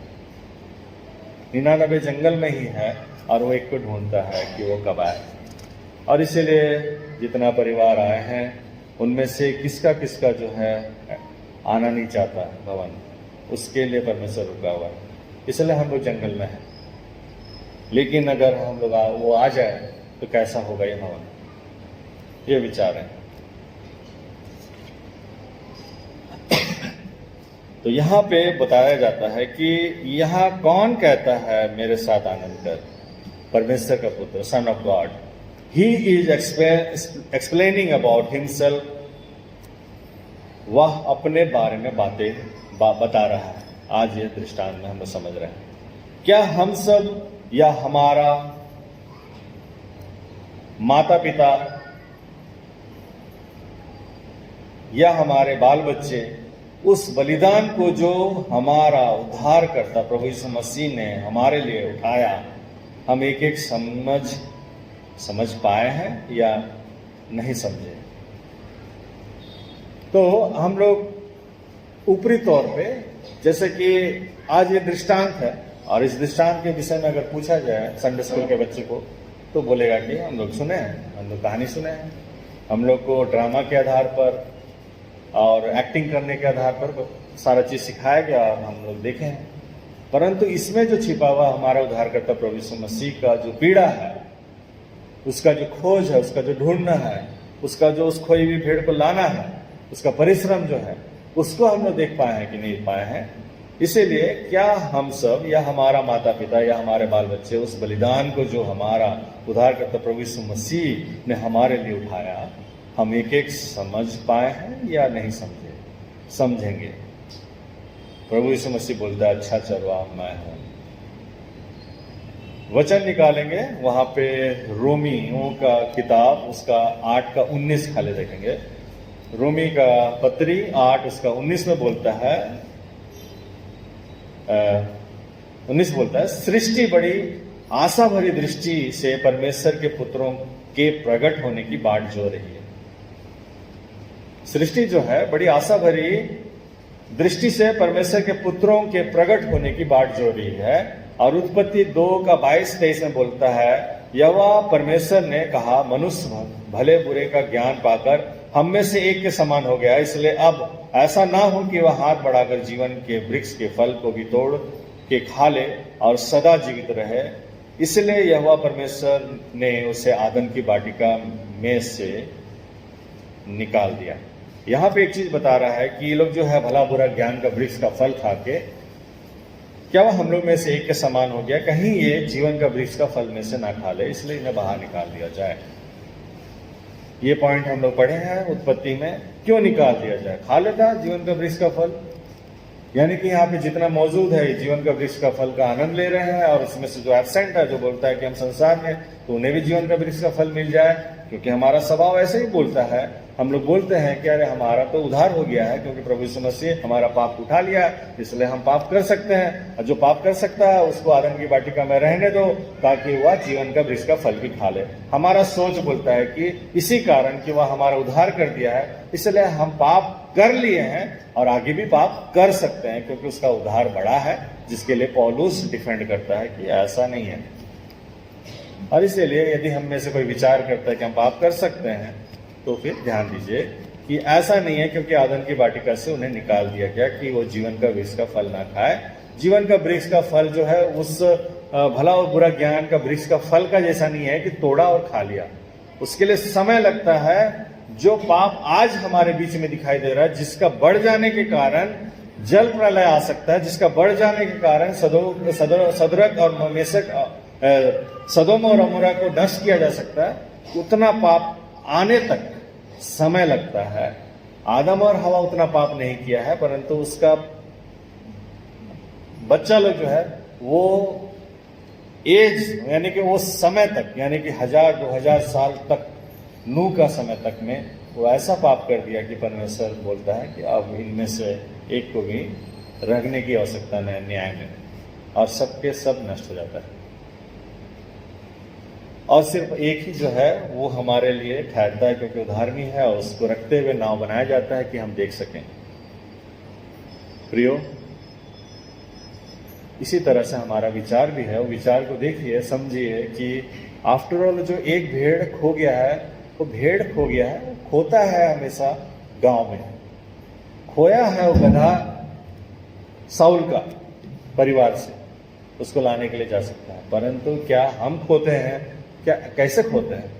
99 जंगल में ही है और वो एक को ढूंढता है कि वो कब आए। और इसीलिए जितना परिवार आए हैं उनमें से किसका किसका जो है आना नहीं चाहता है भवन, उसके लिए परमेश्वर रुका हुआ है। इसलिए हम लोग जंगल में हैं। लेकिन अगर हम लोग वो आ जाए तो कैसा होगा ये भवन, ये विचार है। तो यहाँ पे बताया जाता है कि यहाँ कौन कहता है मेरे साथ आनंद कर, परमेश्वर का पुत्र, son of God. He is explaining about himself. वह अपने बारे में बातें बता रहा है। आज ये दृष्टांत में हम समझ रहे हैं। क्या हम सब या हमारा माता पिता या हमारे बाल बच्चे उस बलिदान को जो हमारा उद्धार करता प्रभु यीशु मसीह ने हमारे लिए उठाया, हम एक एक समझ पाए हैं या नहीं समझे? तो हम लोग ऊपरी तौर पे, जैसे कि आज ये दृष्टांत है, और इस दृष्टांत के विषय में अगर पूछा जाए संडे स्कूल के बच्चे को, तो बोलेगा कि हम लोग सुने हैं, हम लोग कहानी सुने हैं, हम लोग को ड्रामा के आधार पर और एक्टिंग करने के आधार पर सारा चीज़ सिखाया गया और हम लोग देखे हैं। परंतु इसमें जो छिपा हुआ हमारा उद्धारकर्ता प्रभु यीशु मसीह का जो पीड़ा है, उसका जो खोज है, उसका जो ढूंढना है, उसका जो उस खोई हुई भेड़ को लाना है, उसका परिश्रम जो है, उसको हम लोग देख पाए हैं कि नहीं पाए हैं। इसीलिए क्या हम सब या हमारा माता पिता या हमारे बाल बच्चे उस बलिदान को जो हमारा उद्धारकर्ता प्रभु यीशु मसीह ने हमारे लिए उठाया, हम एक एक समझ पाए हैं या नहीं समझे? समझेंगे। प्रभु यीशु मसीह बोलता है, अच्छा चरवाहा मैं हूं। वचन निकालेंगे, वहां पे रोमियों का किताब उसका 8 का 19 खाली देखेंगे। रोमी का पत्री 8 उसका 19 में बोलता है, 19 बोलता है, सृष्टि बड़ी आशा भरी दृष्टि से परमेश्वर के पुत्रों के प्रकट होने की बाट जो रही है। सृष्टि जो है बड़ी आशा भरी दृष्टि से परमेश्वर के पुत्रों के प्रकट होने की बाट जो रही है। और उत्पत्ति 2 का 22-23 में बोलता है, यहोवा परमेश्वर ने कहा, मनुष्य भले बुरे का ज्ञान पाकर हम में से एक के समान हो गया, इसलिए अब ऐसा ना हो कि वह हाथ बढ़ाकर जीवन के वृक्ष के फल को भी तोड़ के खा ले और सदा जीवित रहे। इसलिए यहोवा परमेश्वर ने उसे आदम की वाटिका में से निकाल दिया। यहाँ पे एक चीज बता रहा है कि ये लोग जो है भला बुरा ज्ञान का वृक्ष का फल खा के क्या वह हम लोग में से एक के समान हो गया? कहीं ये जीवन का वृक्ष का फल में से ना खा ले, इसलिए इन्हें बाहर निकाल दिया जाए। ये पॉइंट हम लोग पढ़े हैं उत्पत्ति में। क्यों निकाल दिया जाए? खा लेता जीवन का वृक्ष का फल, यानी कि यहाँ पे जितना मौजूद है जीवन का वृक्ष का फल का आनंद ले रहे हैं, और उसमें से जो एब्सेंट है, जो बोलता है कि हम संसार में, तो उन्हें भी जीवन का वृक्ष का फल मिल जाए। क्योंकि हमारा स्वभाव ऐसे ही बोलता है। हम लोग बोलते हैं कि अरे हमारा तो उद्धार हो गया है, क्योंकि प्रभु यीशु मसीह हमारा पाप उठा लिया, इसलिए हम पाप कर सकते हैं, और जो पाप कर सकता है उसको आदम की वाटिका में रहने दो, ताकि वह जीवन का वृक्ष का फल भी खा ले। हमारा सोच बोलता है कि इसी कारण कि वह हमारा उद्धार कर दिया है, इसलिए हम पाप कर लिए हैं और आगे भी पाप कर सकते हैं, क्योंकि उसका उद्धार बड़ा है, जिसके लिए पौलुस डिफेंड करता है कि ऐसा नहीं है। और इसलिए यदि हम में से कोई विचार करता है कि हम पाप कर सकते हैं, तो फिर ध्यान दीजिए कि ऐसा नहीं है, क्योंकि आदम की वाटिका से उन्हें निकाल दिया गया कि वो जीवन का वृक्ष का फल ना खाए। जीवन का वृक्ष का फल जो है उस भला और बुरा ज्ञान का वृक्ष का फल का जैसा नहीं है कि तोड़ा और खा लिया। उसके लिए समय लगता है। जो पाप आज हमारे बीच में दिखाई दे रहा है, जिसका बढ़ जाने के कारण जल प्रलय आ सकता है, जिसका बढ़ जाने के कारण सदरक और मेशक सदोम और अमोरा को नष्ट किया जा सकता है, उतना पाप आने तक समय लगता है। आदम और हवा उतना पाप नहीं किया है, परंतु उसका बच्चा लोग जो है वो एज, यानी कि वो समय तक, यानी कि 1000-2000 साल तक, नूह का समय तक में वो ऐसा पाप कर दिया कि परमेश्वर बोलता है कि अब इनमें से एक को भी रखने की आवश्यकता नहीं न्याय में, और सबके सब नष्ट हो जाता है। और सिर्फ एक ही जो है वो हमारे लिए ठहरता है, क्योंकि उधारनी है, और उसको रखते हुए नाव बनाया जाता है कि हम देख सकें। प्रियो, इसी तरह से हमारा विचार भी है। वो विचार को देखिए, समझिए कि आफ्टर ऑल जो एक भेड़ खो गया है, वो भेड़ खो गया है, वो खोता है हमेशा गांव में। खोया है वो गधा साउल का परिवार से, उसको लाने के लिए जा सकता है। परंतु क्या हम खोते हैं? क्या कैसे खोते हैं?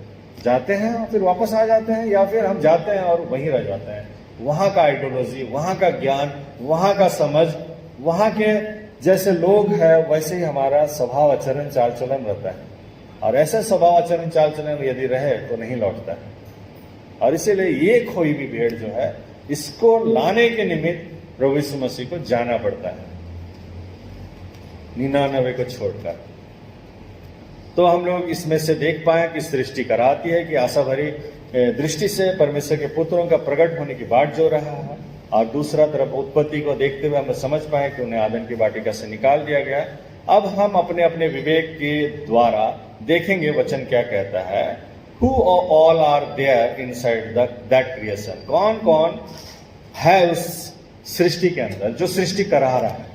जाते हैं और फिर वापस आ जाते हैं, या फिर हम जाते हैं और वहीं रह जाते हैं? वहां का आइडियोलॉजी, वहां का ज्ञान, वहां का समझ, वहां के जैसे लोग हैं वैसे ही हमारा स्वभाव आचरण चाल चलन रहता है। और ऐसे स्वभाव आचरण चाल चलन यदि रहे तो नहीं लौटता है। और इसीलिए ये खोई भी भेड़ जो है, इसको लाने के निमित्त प्रभु यीशु मसीह को जाना पड़ता है, 99 को छोड़कर। तो हम लोग इसमें से देख पाए कि सृष्टि कराती है कि आशा भरी दृष्टि से परमेश्वर के पुत्रों का प्रकट होने की बाट जो रहा है, और दूसरा तरफ उत्पत्ति को देखते हुए हम समझ पाए कि उन्हें आदम की वाटिका से निकाल दिया गया। अब हम अपने अपने विवेक के द्वारा देखेंगे वचन क्या कहता है। Who all are there inside that creation? कौन कौन है उस सृष्टि के अंदर, जो सृष्टि करा रहा है।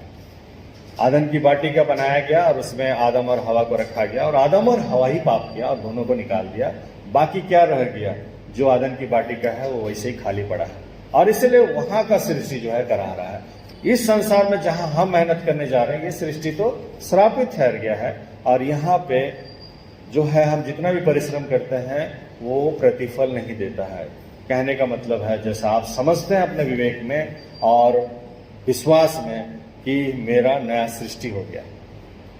आदम की वाटिका बनाया गया और उसमें आदम और हवा को रखा गया, और आदम और हवा ही पाप किया और दोनों को निकाल दिया। बाकी क्या रह गया? जो आदम की वाटिका है वो वैसे ही खाली पड़ा है, और इसलिए वहां का सृष्टि जो है करा रहा है। इस संसार में जहां हम मेहनत करने जा रहे हैं, ये सृष्टि तो श्रापित ठहर गया है, और यहाँ पे जो है हम जितना भी परिश्रम करते हैं वो प्रतिफल नहीं देता है। कहने का मतलब है, जैसा आप समझते हैं अपने विवेक में और विश्वास में कि मेरा नया सृष्टि हो गया।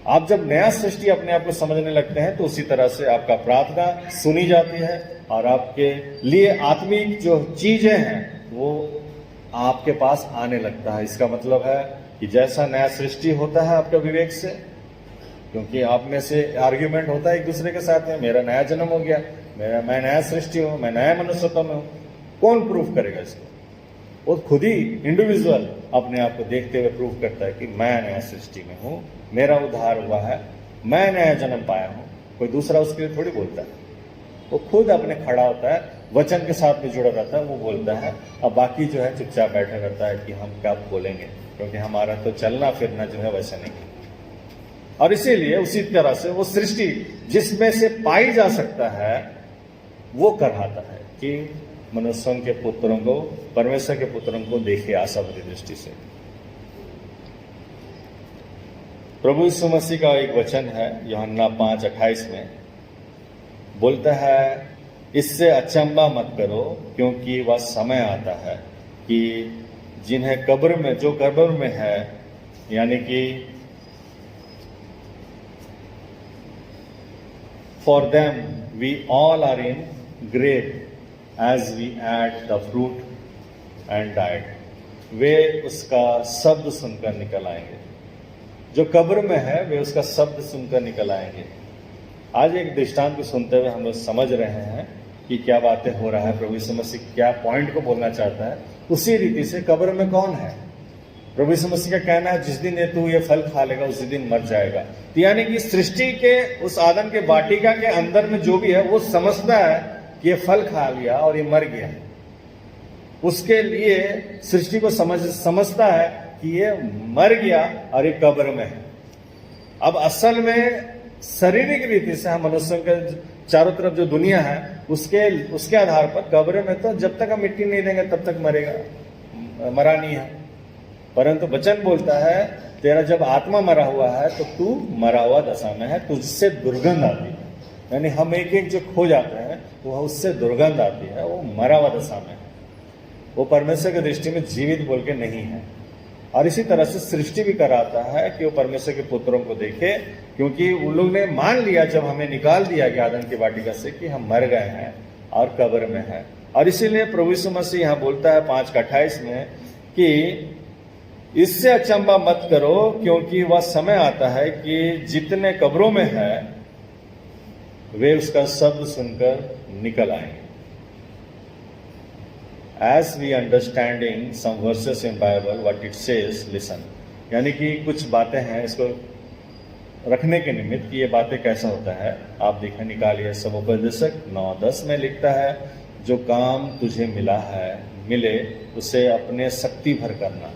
आप जब नया सृष्टि अपने आप को समझने लगते हैं तो उसी तरह से आपका प्रार्थना सुनी जाती है, और आपके लिए आत्मिक जो चीजें हैं वो आपके पास आने लगता है। इसका मतलब है कि जैसा नया सृष्टि होता है आपका विवेक से, क्योंकि आप में से आर्ग्यूमेंट होता है एक दूसरे के साथ में, मेरा नया जन्म हो गया, मैं नया सृष्टि हूं, मैं नया मनुष्यत्व में हूं। कौन प्रूफ करेगा इसको? वो खुद ही इंडिविजुअल अपने आप को देखते हुए प्रूफ करता है कि मैं नया सृष्टि में हूं, मेरा उद्धार हुआ है, मैं नया जन्म पाया हूं। कोई दूसरा उसके लिए थोड़ी बोलता है, वो खुद अपने खड़ा होता है, वचन के साथ में जुड़ा रहता है, वो बोलता है। अब बाकी जो है चुपचाप बैठा रहता है कि हम क्या बोलेंगे, क्योंकि हमारा तो चलना फिरना जो है वैसा नहीं। और इसीलिए उसी तरह से वो सृष्टि जिसमें से पाई जा सकता है वो कराता है कि मनुष्यों के पुत्रों को, परमेश्वर के पुत्रों को देखे आशा भरी दृष्टि से। प्रभु यीशु मसीह का एक वचन है यूहन्ना 5:28 में, बोलता है, इससे अचंबा मत करो, क्योंकि वह समय आता है कि जिन्हें कब्र में, जो कब्र में है, यानी कि for them we all are in grave as we ate the fruit and died। वे उसका शब्द सुनकर निकल आएंगे। जो कब्र में है वे उसका शब्द सुनकर निकल आएंगे। आज एक दृष्टांत को सुनते हुए हम लोग समझ रहे हैं कि क्या बातें हो रहा है, प्रभु यीशु मसीह क्या पॉइंट को बोलना चाहता है। उसी रीति से कब्र में कौन है? प्रभु यीशु मसीह का कहना है, जिस दिन तू ये फल खा लेगा उसी दिन मर जाएगा। तो यानी कि सृष्टि के उस आदम के वाटिका के अंदर में जो भी है वो समझता है कि ये फल खा लिया और ये मर गया। उसके लिए सृष्टि को समझता है कि ये मर गया और ये कब्र में है। अब असल में शारीरिक रीति से हम मनुष्यों के चारों तरफ जो दुनिया है उसके आधार पर कब्र में तो जब तक हम मिट्टी नहीं देंगे तब तक मरेगा, मरा नहीं है। परंतु वचन बोलता है, तेरा जब आत्मा मरा हुआ है तो तू मरा हुआ दशा में है, तुझसे दुर्गंध आती है। यानी हम एक एक जो खो जाते हैं वो उससे दुर्गंध आती है, वो मरा हुआ दशा में है, वो परमेश्वर की दृष्टि में जीवित बोल के नहीं है। और इसी तरह से सृष्टि भी कराता है कि वो परमेश्वर के पुत्रों को देखे, क्योंकि उन लोग ने मान लिया जब हमें निकाल दिया गया आदम की वाटिका से कि हम मर गए हैं और कब्र में है। और इसीलिए प्रभु यीशु मसीह यहाँ बोलता है 5:28 में कि इससे अचंबा मत करो, क्योंकि वह समय आता है कि जितने कब्रों में है वे उसका शब्द सुनकर निकल आएंगे। As we understanding some verses in Bible, what it says, listen। यानी कि कुछ बातें हैं इसको रखने के निमित्त कि ये बातें कैसा होता है। आप देखें, निकालिए समुपदेशक 9:10 में लिखता है, जो काम तुझे मिले उसे अपने शक्ति भर करना।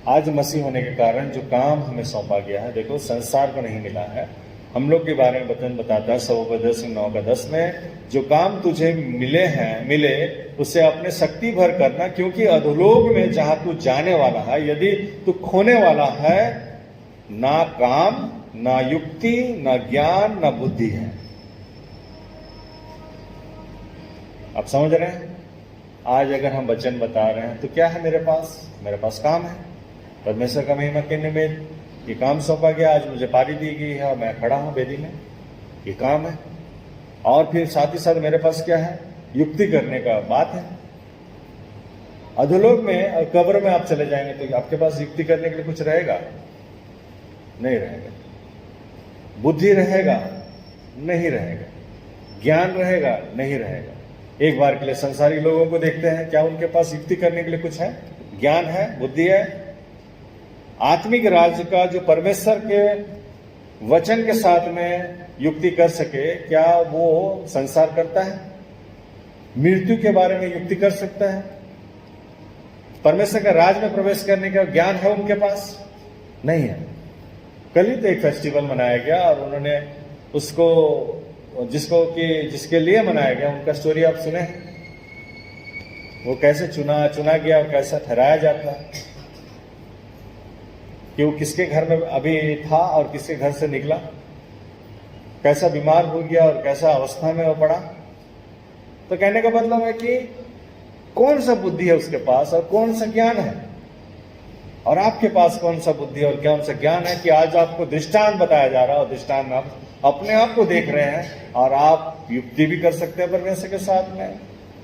आज मसीह होने के कारण जो काम हमें सौंपा गया है, देखो संसार को नहीं मिला है, हम लोग के बारे में वचन बताता है समुपदेशक 9:10 में, जो काम तुझे मिले उसे अपने शक्ति भर करना, क्योंकि अधोलोक में जहां तू जाने वाला है, यदि तू खोने वाला है, ना काम, ना युक्ति, ना ज्ञान, ना बुद्धि है। आप समझ रहे हैं? आज अगर हम वचन बता रहे हैं तो क्या है मेरे पास काम है। परमेश्वर का महिमा के निमित्त ये काम सौंपा गया, आज मुझे पारी दी गई है और मैं खड़ा हूं वेदी में, ये काम है। और फिर साथ ही साथ मेरे पास क्या है? युक्ति करने का बात है। अधोलोक में और कब्र में आप चले जाएंगे तो आपके पास युक्ति करने के लिए कुछ रहेगा? नहीं रहेगा। बुद्धि रहेगा? नहीं रहेगा। ज्ञान रहेगा? नहीं रहेगा। एक बार के लिए संसारी लोगों को देखते हैं, क्या उनके पास युक्ति करने के लिए कुछ है? ज्ञान है? बुद्धि है? आत्मिक राज्य का जो परमेश्वर के वचन के साथ में युक्ति कर सके, क्या वो संसार करता है? मृत्यु के बारे में युक्ति कर सकता है? परमेश्वर के राज में प्रवेश करने का ज्ञान है उनके पास? नहीं है। कल ही तो एक फेस्टिवल मनाया गया और उन्होंने उसको जिसके लिए मनाया गया उनका स्टोरी आप सुने? वो कैसे चुना गया और कैसा ठहराया जाता, कि वो किसके घर में अभी था और किसके घर से निकला, कैसा बीमार हो गया और कैसा अवस्था में वो पड़ा। तो कहने का मतलब है कि कौन सा बुद्धि है उसके पास और कौन सा ज्ञान है, और आपके पास कौन सा बुद्धि और कौन सा ज्ञान है कि आज आपको दृष्टांत बताया जा रहा है और दृष्टांत में आप अपने आप को देख रहे हैं और आप युक्ति भी कर सकते हैं परमेश्वर के साथ में,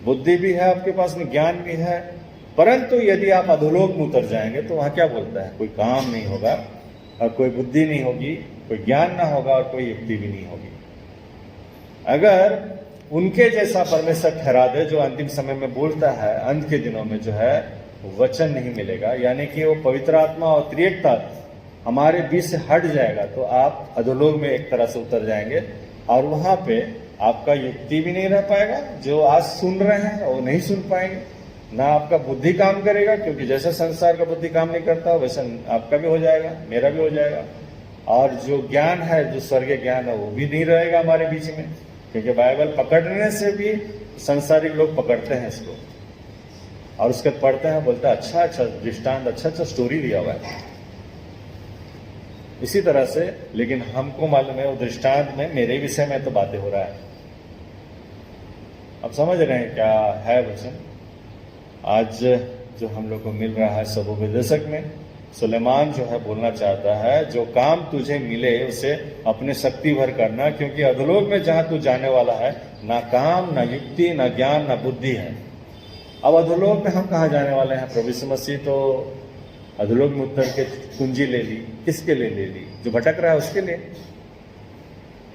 बुद्धि भी है आपके पास में, ज्ञान भी है। परंतु यदि आप अधोलोक में उतर जाएंगे तो वहां क्या बोलता है? कोई काम नहीं होगा और कोई बुद्धि नहीं होगी, कोई ज्ञान ना होगा और कोई युक्ति भी नहीं होगी। अगर उनके जैसा परमेश्वर ठहरा दे जो अंतिम समय में बोलता है, अंत के दिनों में जो है वचन नहीं मिलेगा, यानी कि वो पवित्र आत्मा और त्रिएकता हमारे बीच से हट जाएगा, तो आप अधोलोक में एक तरह से उतर जाएंगे और वहां पे आपका युक्ति भी नहीं रह पाएगा। जो आज सुन रहे हैं वो नहीं सुन पाएंगे, ना आपका बुद्धि काम करेगा, क्योंकि जैसा संसार का बुद्धि काम नहीं करता वैसा आपका भी हो जाएगा, मेरा भी हो जाएगा। और जो ज्ञान है, जो स्वर्गीय ज्ञान है, वो भी नहीं रहेगा हमारे बीच में, क्योंकि बाइबल पकड़ने से भी संसारिक लोग पकड़ते हैं इसको और उसके पढ़ते हैं, बोलते हैं अच्छा अच्छा दृष्टांत, अच्छा स्टोरी दिया हुआ है इसी तरह से। लेकिन हमको मालूम है वो दृष्टांत में मेरे विषय में तो बातें हो रहा है। अब समझ रहे हैं क्या है वचन आज जो हम लोग को मिल रहा है सबोपदेशक में? सुलेमान जो है बोलना चाहता है, जो काम तुझे मिले उसे अपने शक्ति भर करना, क्योंकि अधोलोक में जहां तू जाने वाला है ना काम, ना युक्ति, ना ज्ञान, ना बुद्धि है। अब अधोलोक में हम कहाँ जाने वाले हैं? प्रभु यीशु मसीह तो अधोलोक में उतर के कुंजी ले ली। किसके लिए ले ली? जो भटक रहा है उसके लिए,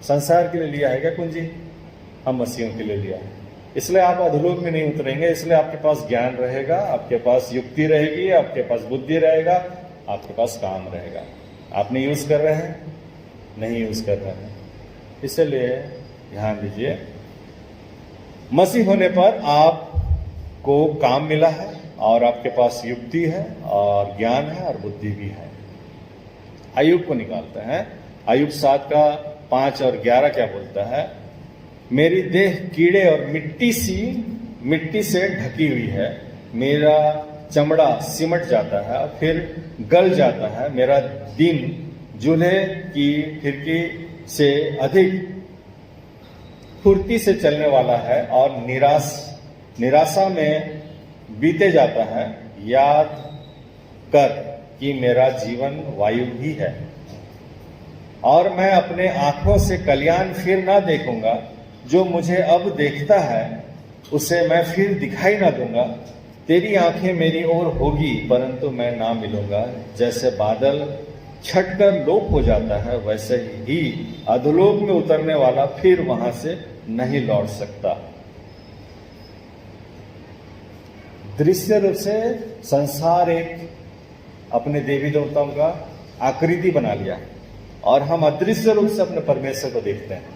संसार के लिए लिया है क्या कुंजी? हम मसीहों के लिए लिया है। इसलिए आप अधोलोक में नहीं उतरेंगे, इसलिए आपके पास ज्ञान रहेगा, आपके पास युक्ति रहेगी, आपके पास बुद्धि रहेगा, आपके पास काम रहेगा। आप नहीं यूज कर रहे हैं, नहीं यूज कर रहे हैं, इसलिए ध्यान दीजिए। मसीह होने पर आपको काम मिला है और आपके पास युक्ति है और ज्ञान है और बुद्धि भी है। अय्यूब को निकालते हैं। अय्यूब 7 का 5 और 11 क्या बोलता है? मेरी देह कीड़े और मिट्टी से ढकी हुई है, मेरा चमड़ा सिमट जाता है और फिर गल जाता है, मेरा दिन चूल्हे की खिड़की से अधिक फुर्ती से चलने वाला है और निराशा में बीते जाता है। याद कर कि मेरा जीवन वायु ही है और मैं अपने आंखों से कल्याण फिर ना देखूंगा। जो मुझे अब देखता है उसे मैं फिर दिखाई ना दूंगा। तेरी आंखें मेरी ओर होगी परंतु मैं ना मिलूंगा। जैसे बादल छटकर लोप हो जाता है वैसे ही अधोलोक में उतरने वाला फिर वहां से नहीं लौट सकता। दृश्य रूप से संसार एक अपने देवी देवताओं का आकृति बना लिया है और हम अदृश्य रूप से अपने परमेश्वर को देखते हैं।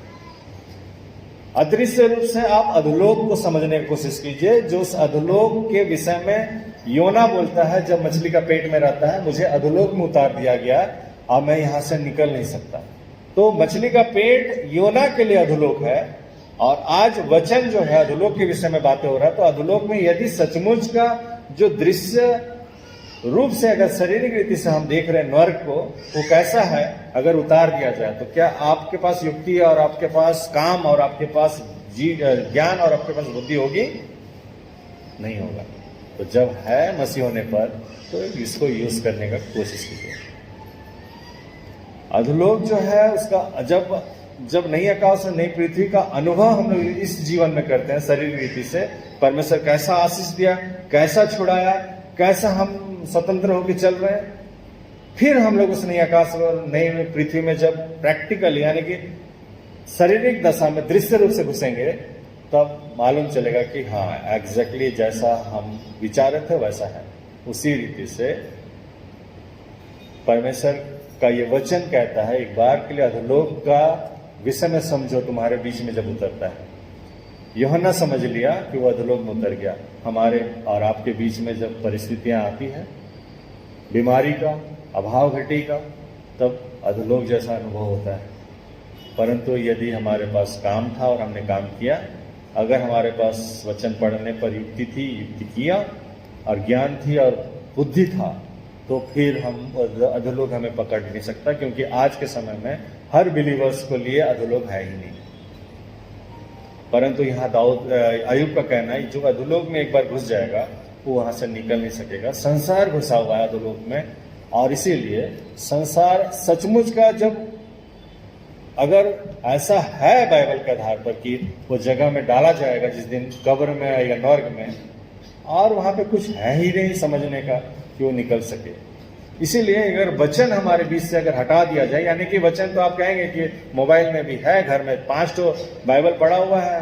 अदृश्य रूप से आप अधोलोक को समझने की कोशिश कीजिए। जो उस अधोलोक के विषय में योना बोलता है, जब मछली का पेट में रहता है, मुझे अधोलोक में उतार दिया गया और मैं यहां से निकल नहीं सकता। तो मछली का पेट योना के लिए अधोलोक है और आज वचन जो है अधोलोक के विषय में बातें हो रहा है। तो अधोलोक में यदि सचमुच का जो दृश्य रूप से अगर शारीरिक रीति से हम देख रहे हैं नर्क को, वो कैसा है अगर उतार दिया जाए, तो क्या आपके पास युक्ति और आपके पास काम और आपके पास ज्ञान और आपके पास बुद्धि होगी? नहीं होगा। तो जब है मसीह होने पर तो इसको यूज करने का कोशिश कीजिए। अधोलोक जो है उसका जब नई आकाश और नई पृथ्वी का अनुभव हम लोग इस जीवन में करते हैं शारीरिक रीति से, परमेश्वर कैसा आशीष दिया, कैसा छुड़ाया, कैसा हम स्वतंत्र होकर चल रहे हैं, फिर हम लोग उस नई आकाश और नई पृथ्वी में जब प्रैक्टिकल यानी कि शारीरिक दशा में दृश्य रूप से घुसेंगे तब मालूम चलेगा कि हाँ एग्जैक्टली जैसा हम विचारे थे वैसा है। उसी रीति से परमेश्वर का ये वचन कहता है, एक बार के लिए अधोलोक का विषय में समझो तुम्हारे बीच में जब उतरता है। यूहन्ना समझ लिया कि वो अधोलोक में उतर गया। हमारे और आपके बीच में जब परिस्थितियां आती हैं, बीमारी का, अभाव घटी का, तब अधोलोक जैसा अनुभव होता है। परंतु यदि हमारे पास काम था और हमने काम किया, अगर हमारे पास वचन पढ़ने पर युक्ति थी, युक्ति किया, और ज्ञान थी और बुद्धि था, तो फिर हम अधोलोक हमें पकड़ नहीं सकता, क्योंकि आज के समय में हर बिलीवर्स को लिए अधोलोक है ही नहीं। परंतु यहाँ अय्यूब का कहना है, जो अधोलोक में एक बार घुस जाएगा वो वहां से निकल नहीं सकेगा। संसार घुसा हुआ है अधोलोक में, और इसीलिए संसार सचमुच का, जब अगर ऐसा है बाइबल के आधार पर कि वो जगह में डाला जाएगा जिस दिन कब्र में या नर्क में, और वहां पे कुछ है ही नहीं समझने का कि वो निकल सके। इसीलिए अगर वचन हमारे बीच से अगर हटा दिया जाए, यानी कि वचन तो आप कहेंगे कि मोबाइल में भी है, घर में 5 तो बाइबल पढ़ा हुआ है,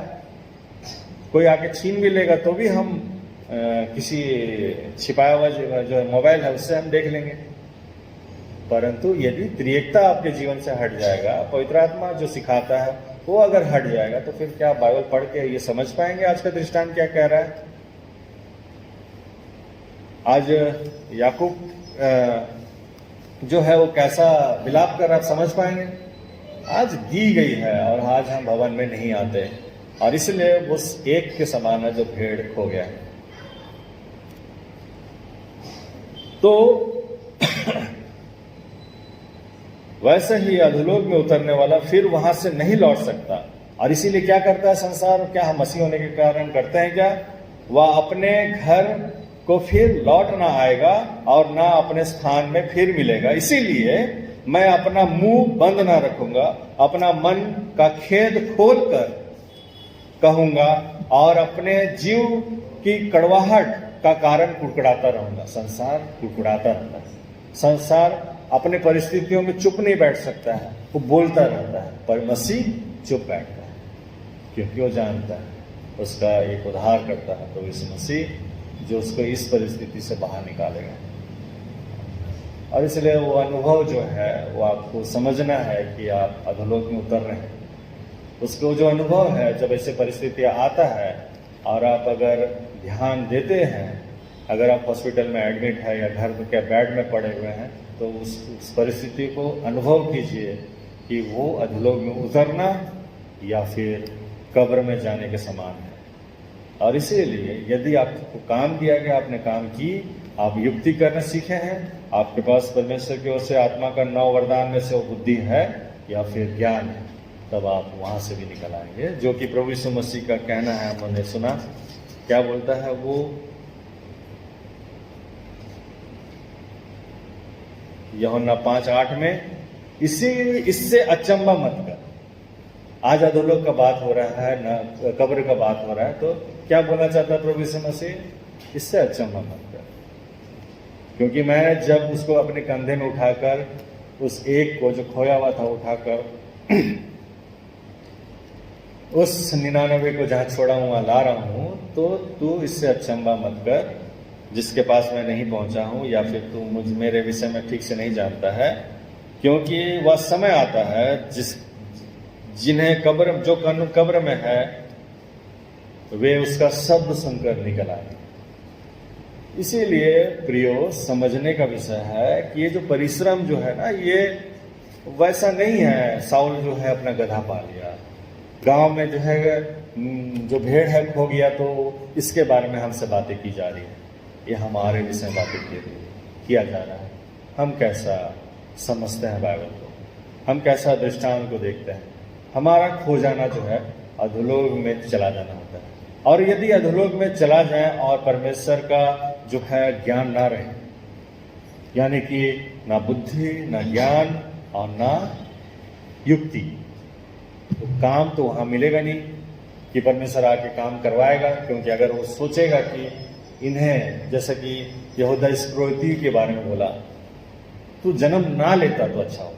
कोई आके छीन भी लेगा तो भी हम किसी छिपाया हुआ जो मोबाइल है उससे हम देख लेंगे। परंतु यदि त्रिएकता आपके जीवन से हट जाएगा, पवित्र आत्मा जो सिखाता है वो अगर हट जाएगा, तो फिर क्या बाइबल पढ़ के ये समझ पाएंगे आज का दृष्टांत क्या कह रहा है। आज याकूब जो है वो कैसा विलाप कर रहा, समझ पाएंगे। आज दी गई है और आज हम भवन में नहीं आते, और इसलिए उस एक के समान है जो भेड़ खो गया है। तो वैसे ही अधोलोक में उतरने वाला फिर वहां से नहीं लौट सकता, और इसीलिए क्या करता है संसार, क्या हम मसीह होने के कारण करते हैं क्या, वह अपने घर को फिर लौट ना आएगा और ना अपने स्थान में फिर मिलेगा। इसीलिए मैं अपना मुंह बंद ना रखूंगा, अपना मन का खेद खोलकर कहूंगा और अपने जीव की कड़वाहट का कारण कुड़कुड़ाता रहूंगा। संसार कुड़कुड़ाता रहता है, संसार अपने परिस्थितियों में चुप नहीं बैठ सकता है, वो बोलता रहता है, पर मसीह चुप बैठता है, क्योंकि वो जानता है उसका एक उद्धार करता है, तो इस मसीह जो उसको इस परिस्थिति से बाहर निकालेगा। और इसलिए वो अनुभव जो है वो आपको समझना है कि आप अधोलोक में उतर रहे हैं। उसको जो अनुभव है, जब ऐसे परिस्थितियां आता है और आप अगर ध्यान देते हैं, अगर आप हॉस्पिटल में एडमिट है या घर के बेड में पड़े हुए हैं, तो उस परिस्थिति को अनुभव कीजिए कि वो अधोलोक में उतरना या फिर कब्र में जाने के समान है। और इसीलिए यदि आपको काम दिया गया, आपने काम की, आप युक्ति करना सीखे हैं, आपके पास परमेश्वर की ओर से आत्मा का 9 वरदान में से वो बुद्धि है या फिर ज्ञान है, तब आप वहां से भी निकल आएंगे। जो कि प्रभु यीशु मसीह का कहना है, हमने सुना, क्या बोलता है वो, यूहन्ना 5:8 में, इससे अचंभा मत कर। आज अधोलोक का बात हो रहा है ना, कब्र का बात हो रहा है, तो क्या बोलना चाहता है प्रभु यीशु मसीह, इससे अचंभा मत कर, क्योंकि मैं जब उसको अपने कंधे में उठाकर, उस एक को जो खोया हुआ था उठाकर उस 99 को जहां छोड़ा हुआ ला रहा हूं, तो तू इससे अचंभा मत कर जिसके पास मैं नहीं पहुंचा हूं, या फिर तू मेरे विषय में ठीक से नहीं जानता है, क्योंकि वह समय आता है जिन्हें कब्र में है वे उसका शब्द सुनकर निकल आए। इसीलिए प्रियो, समझने का विषय है कि ये जो परिश्रम जो है ना, ये वैसा नहीं है। साउल जो है अपना गधा पा लिया, गांव में जो है जो भेड़ है खो गया, तो इसके बारे में हमसे बातें की जा रही है, ये हमारे विषय बातें किया जा रहा है। हम कैसा समझते हैं बाइबल को, हम कैसा दृष्टांत को देखते हैं। हमारा खो जाना जो है अधोलोक में चला जाना होता है, और यदि अधोलोक में चला जाए और परमेश्वर का जो है ज्ञान ना रहे, यानी कि ना बुद्धि, ना ज्ञान और ना युक्ति, तो काम तो वहां मिलेगा नहीं कि परमेश्वर आके काम करवाएगा। क्योंकि अगर वो सोचेगा कि इन्हें, जैसे कि यहूदा इस्करियोती के बारे में बोला, तू जन्म ना लेता तो अच्छा होता।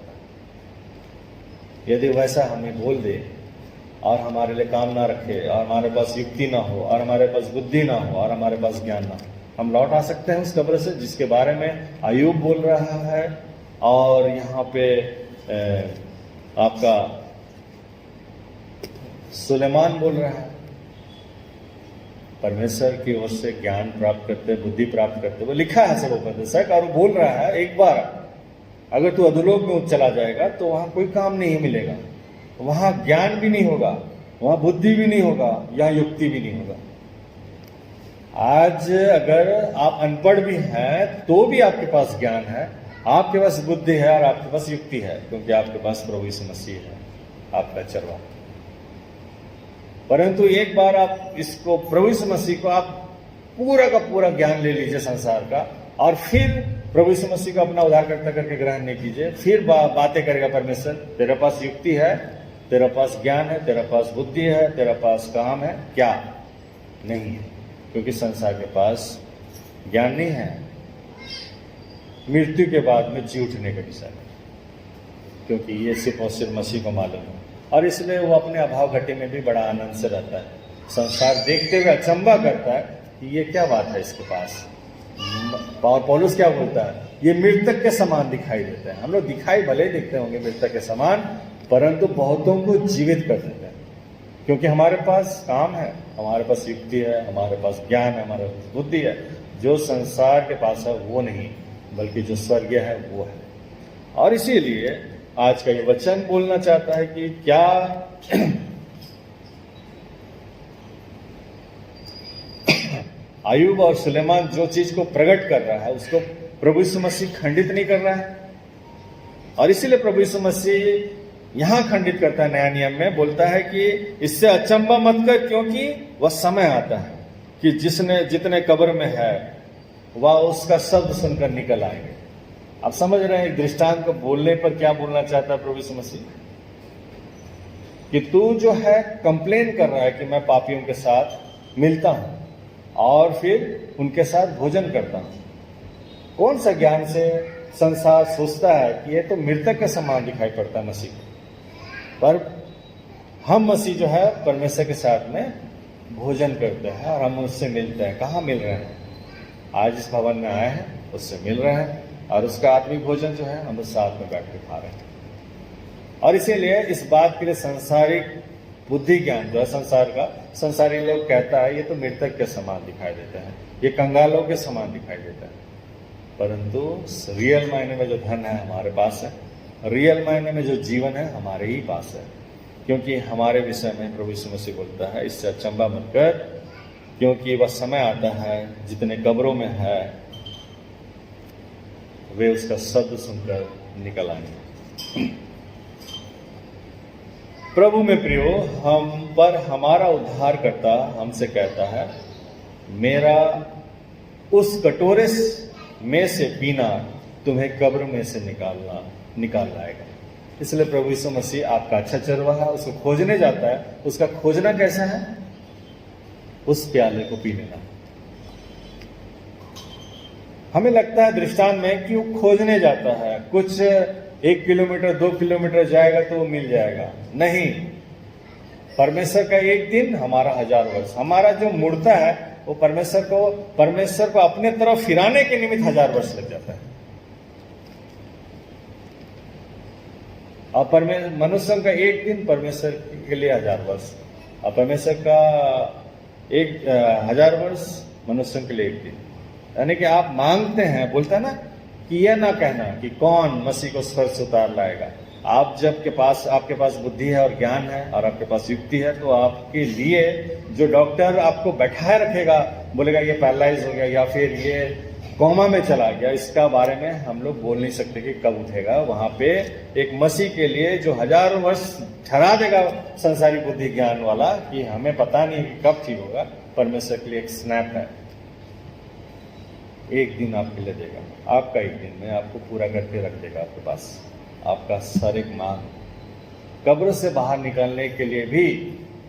यदि वैसा हमें बोल दे और हमारे लिए काम ना रखे, और हमारे पास युक्ति ना हो, और हमारे पास बुद्धि ना हो, और हमारे पास ज्ञान ना हो, हम लौट आ सकते हैं उस कब्र से जिसके बारे में अय्यूब बोल रहा है। और यहाँ पे आपका सुलेमान बोल रहा है। परमेश्वर की ओर से ज्ञान प्राप्त करते, बुद्धि प्राप्त करते। वो लिखा है सर्वोपदेशक, और वो बोल रहा है एक बार अगर तू अधोलोक में चला जाएगा तो वहां कोई काम नहीं मिलेगा, वहां ज्ञान भी नहीं होगा, वहां बुद्धि भी नहीं होगा, यहाँ युक्ति भी नहीं होगा। आज अगर आप अनपढ़ भी हैं तो भी आपके पास ज्ञान है, आपके पास बुद्धि है और आपके पास युक्ति है, क्योंकि आपके पास प्रभु यीशु मसीह है, आपका चरवाहा। परंतु एक बार आप इसको, प्रभु यीशु मसीह को आप पूरा का पूरा ज्ञान ले लीजिए संसार का, और फिर प्रभु यीशु मसीह को अपना उद्धारकर्ता करके ग्रहण नहीं कीजिए, फिर बातें करेगा परमेश्वर, तेरे पास युक्ति है, तेरे पास ज्ञान है, तेरे पास बुद्धि है, तेरे पास काम है, क्या नहीं है? क्योंकि संसार के पास ज्ञान नहीं है मृत्यु के बाद में जी उठने के विषय में, क्योंकि ये सिर्फ और सिर्फ मसीह को मालूम है। और इसलिए वो अपने अभाव घटे में भी बड़ा आनंद से रहता है। संसार देखते हुए अचंभा करता है कि ये क्या बात है इसके पास। और पौलुस क्या बोलता है, ये मृतक के समान दिखाई देते हैं। हम लोग दिखाई भले ही दिखते होंगे मृतक के समान, परंतु बहुतों को जीवित कर देते हैं, क्योंकि हमारे पास काम है, हमारे पास युक्ति है, हमारे पास ज्ञान है, हमारे पास बुद्धि है। जो संसार के पास है वो नहीं, बल्कि जो स्वर्गीय है वो है। और इसीलिए आज का ये वचन बोलना चाहता है कि क्या अय्यूब और सुलेमान जो चीज को प्रकट कर रहा है उसको प्रभु यीशु मसीह खंडित नहीं कर रहा है। और इसीलिए प्रभु यीशु मसीह यहां खंडित करता है, नया नियम में बोलता है कि इससे अचंभा मत कर, क्योंकि वह समय आता है कि जितने कब्र में है वह उसका शब्द सुनकर निकल आएंगे। आप समझ रहे हैं एक दृष्टांत को बोलने पर क्या बोलना चाहता है प्रभु यीशु मसीह, कि तू जो है कंप्लेन कर रहा है कि मैं पापियों के साथ मिलता हूं और फिर उनके साथ भोजन करता हूं। कौन सा ज्ञान से संसार सोचता है कि ये तो मृतक के समान दिखाई पड़ता है मसीह को, पर हम मसीह जो है परमेश्वर के साथ में भोजन करते हैं और हम उससे मिलते हैं। कहाँ मिल रहे हैं? आज इस भवन में आए हैं, उससे मिल रहे हैं, और उसका आत्मिक भोजन जो है हम लोग साथ में बैठ के खा रहे हैं। और इसीलिए इस बात के लिए सांसारिक बुद्धि ज्ञान जो है संसार का, संसारी लोग कहता है ये तो मृतक के समान दिखाई देता है, ये कंगालों के समान दिखाई देता है। परंतु रियल मायने में जो धन है हमारे पास है, रियल मायने में जो जीवन है हमारे ही पास है। क्योंकि हमारे विषय में प्रभु यीशु मसीह बोलता है, इससे अचंभा मत कर, क्योंकि वह समय आता है जितने कब्रों में है वे उसका शब्द सुनकर निकल आएंगे। प्रभु में प्रियो, हम पर हमारा उद्धारकर्ता हमसे कहता है, मेरा उस कटोरे में से पीना तुम्हें कब्र में से निकाल लाएगा। इसलिए प्रभु यीशु मसीह आपका अच्छा चरवाहा है, उसको खोजने जाता है। उसका खोजना कैसा है? उस प्याले को पी लेना। हमें लगता है दृष्टांत में कि वो खोजने जाता है, कुछ 1 किलोमीटर 2 किलोमीटर जाएगा तो वो मिल जाएगा। नहीं, परमेश्वर का एक दिन हमारा 1000 वर्ष। हमारा जो मुड़ता है वो परमेश्वर को अपने तरफ फिराने के निमित्त 1000 वर्ष लग जाता है। और मनुष्य का एक दिन परमेश्वर के लिए 1000 वर्ष, और परमेश्वर का 1000 वर्ष मनुष्य के लिए एक दिन। यानी कि आप मांगते हैं, बोलता है ना कि यह ना कहना कि कौन मसीह को स्वर्ग से उतार लाएगा। आप आपके पास बुद्धि है और ज्ञान है और आपके पास युक्ति है, तो आपके लिए जो डॉक्टर आपको बैठाए रखेगा, बोलेगा ये पैरालाइज हो गया या फिर ये कोमा में चला गया, इसका बारे में हम लोग बोल नहीं सकते कि कब उठेगा। वहां पे एक मसीह के लिए जो 1000 वर्ष ठहरा देगा संसारी बुद्धि ज्ञान वाला, कि हमें पता नहीं कि कब ठीक होगा, परमेश्वर के लिए एक स्नैप है, एक दिन आपके लिए देगा। आपका एक दिन में आपको पूरा करके रख देगा आपके पास। आपका सर एक मांग, कब्र से बाहर निकलने के लिए भी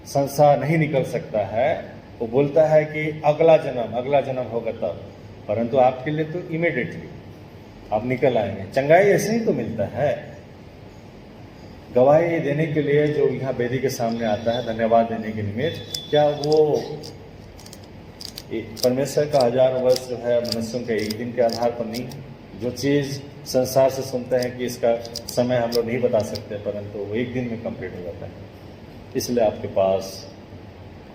संसार नहीं निकल सकता है। वो बोलता है कि अगला जन्म होगा तब, परंतु आपके लिए तो इमीडिएटली आप निकल आएंगे। चंगाई ऐसे ही तो मिलता है। गवाही देने के लिए जो यहाँ वेदी के सामने आता है धन्यवाद देने के निमित्त, क्या वो परमेश्वर का 1000 वर्ष जो है मनुष्यों के एक दिन के आधार पर नहीं? जो चीज़ संसार से सुनते हैं कि इसका समय हम लोग नहीं बता सकते, परंतु वो एक दिन में कंप्लीट हो जाता है। इसलिए आपके पास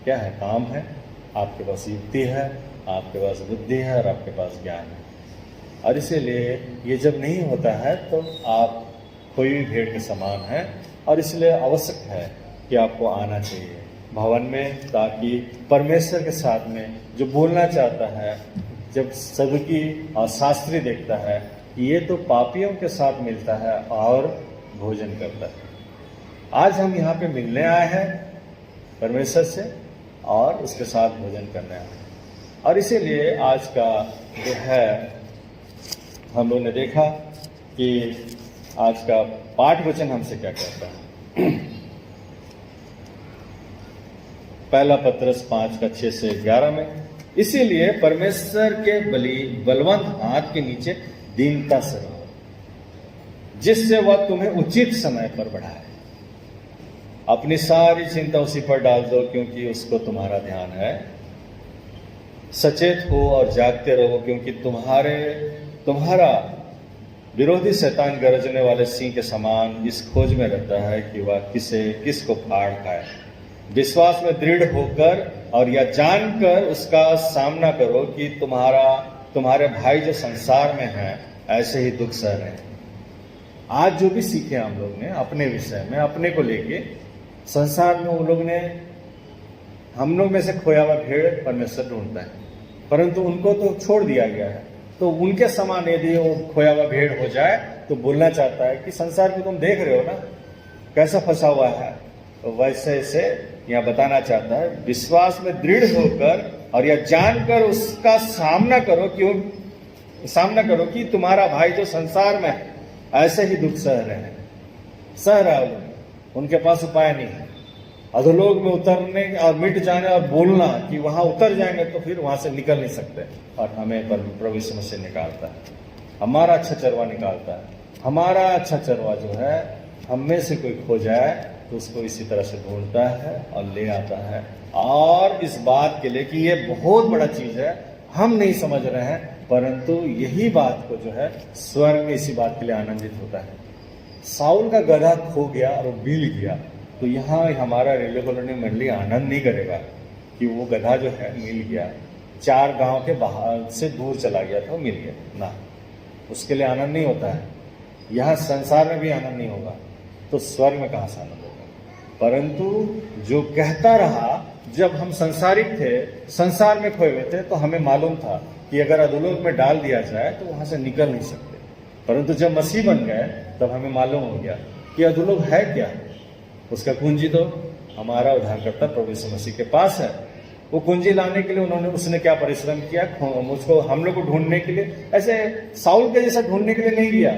क्या है? काम है, आपके पास युक्ति है, आपके पास बुद्धि है और आपके पास ज्ञान है। और इसीलिए ये जब नहीं होता है तो आप कोई भी भेड़ के समान हैं, और इसलिए आवश्यक है कि आपको आना चाहिए भवन में, ताकि परमेश्वर के साथ में जो बोलना चाहता है, जब सबकी शास्त्री देखता है ये तो पापियों के साथ मिलता है और भोजन करता है। आज हम यहाँ पे मिलने आए हैं परमेश्वर से और उसके साथ भोजन करने आए हैं। और इसीलिए आज का जो है हम लोगों ने देखा कि आज का पाठ वचन हमसे क्या कहता है। पहला पत्रस 5:6-11 में, इसीलिए परमेश्वर के बलवंत हाथ के नीचे दीनता से रहो, जिससे वह तुम्हें उचित समय पर बढ़ाए। अपनी सारी चिंता उसी पर डाल दो, क्योंकि उसको तुम्हारा ध्यान है। सचेत हो और जागते रहो, क्योंकि तुम्हारा विरोधी शैतान गरजने वाले सिंह के समान इस खोज में रहता है कि वह किसको फाड़ खाए। विश्वास में दृढ़ होकर और यह जानकर उसका सामना करो कि तुम्हारे भाई जो संसार में हैं ऐसे ही दुख सह रहे हैं। आज जो भी सीखे हम लोग ने अपने विषय में, अपने को लेके, संसार में हम लोग में से खोया हुआ भेड़ परमेश्वर ढूंढता है, परंतु उनको तो छोड़ दिया गया है। तो उनके समान यदि वो खोया हुआ भेड़ हो जाए तो बोलना चाहता है कि संसार को तुम देख रहे हो ना कैसा फंसा हुआ है, तो वैसे से यहाँ बताना चाहता है, विश्वास में दृढ़ होकर और यह जानकर उसका सामना करो कि तुम्हारा भाई जो संसार में है ऐसे ही दुख सह रहे हैं। उनके पास उपाय नहीं है। अधोलोक में उतरने और मिट जाने और बोलना कि वहां उतर जाएंगे तो फिर वहां से निकल नहीं सकते, और हमें प्रभु यीशु मसीह निकालता है, हमारा अच्छा चरवा निकालता है। हमारा अच्छा चरवा जो है, हम में से कोई खो जाए तो उसको इसी तरह से ढूंढता है और ले आता है, और इस बात के लिए कि ये बहुत बड़ा चीज है, हम नहीं समझ रहे हैं, परंतु यही बात को जो है स्वर्ग में इसी बात के लिए आनंदित होता है। साउल का गधा खो गया और वो मिल गया, तो यहाँ हमारा रेलवे कॉलोनी मंडली आनंद नहीं करेगा कि वो गधा जो है मिल गया, 4 गांव के बाहर से दूर चला गया था, मिल गया ना, उसके लिए आनंद नहीं होता है। यहाँ संसार में भी आनंद नहीं होगा तो स्वर्ग में कहाँ से आनंद होगा। परंतु जो कहता रहा, जब हम संसारिक थे, संसार में खोए हुए थे, तो हमें मालूम था कि अगर अधोलोक में डाल दिया जाए तो वहां से निकल नहीं सकते। परंतु जब मसीह बन गए तब हमें मालूम हो गया कि अधोलोक है क्या। उसका कुंजी तो हमारा उद्धारकर्ता प्रभु यीशु मसीह के पास है। वो कुंजी लाने के लिए उसने क्या परिश्रम किया, मुझको, हम लोग को ढूंढने के लिए, ऐसे साउल के जैसा ढूंढने के लिए नहीं गया,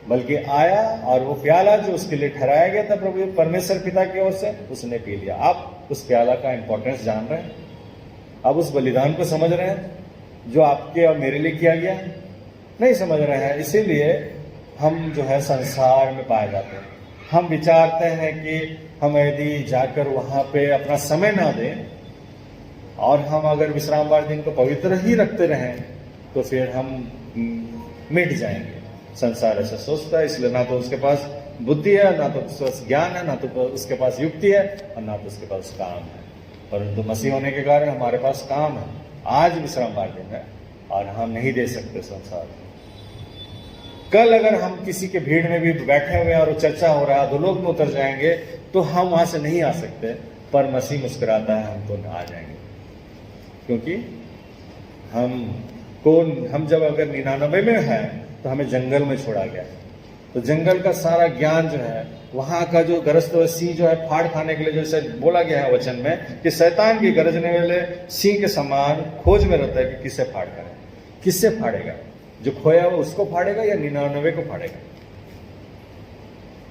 बल्कि आया और वो प्याला जो उसके लिए ठहराया गया था प्रभु परमेश्वर पिता की ओर से, उसने पी लिया। आप उस प्याला का इंपॉर्टेंस जान रहे हैं, आप उस बलिदान को समझ रहे हैं जो आपके और मेरे लिए किया गया, नहीं समझ रहे हैं। इसीलिए हम जो है संसार में पाए जाते हैं। हम विचारते हैं कि हम यदि जाकर वहां पे अपना समय ना दें और हम अगर विश्रामवार दिन को पवित्र ही रखते रहें तो फिर हम मिट जाएंगे। संसार ऐसा सोचता है, इसलिए ना तो उसके पास बुद्धि है, ना तो उसके पास ज्ञान है, ना तो उसके पास युक्ति है, और ना तो उसके पास काम है। परंतु मसीह होने के कारण हमारे पास काम है। आज विश्रामवार दिन है और हम नहीं दे सकते संसार। कल अगर हम किसी के भीड़ में भी बैठे हुए हैं और चर्चा हो रहा है, अधोलोक में उतर जाएंगे तो हम वहां से नहीं आ सकते, पर मसीह मुस्कुराता है, हम तो आ जाएंगे। क्योंकि हम जब अगर 99 में है तो हमें जंगल में छोड़ा गया, तो जंगल का सारा ज्ञान जो है, वहां का जो गरजते हुए सिंह जो है फाड़ खाने के लिए, जैसे बोला गया है वचन में कि शैतान की गरजने वाले सिंह के समान खोज में रहता है कि किससे फाड़ करे, किससे फाड़ेगा, जो खोया हुआ उसको फाड़ेगा या 99 को फाड़ेगा।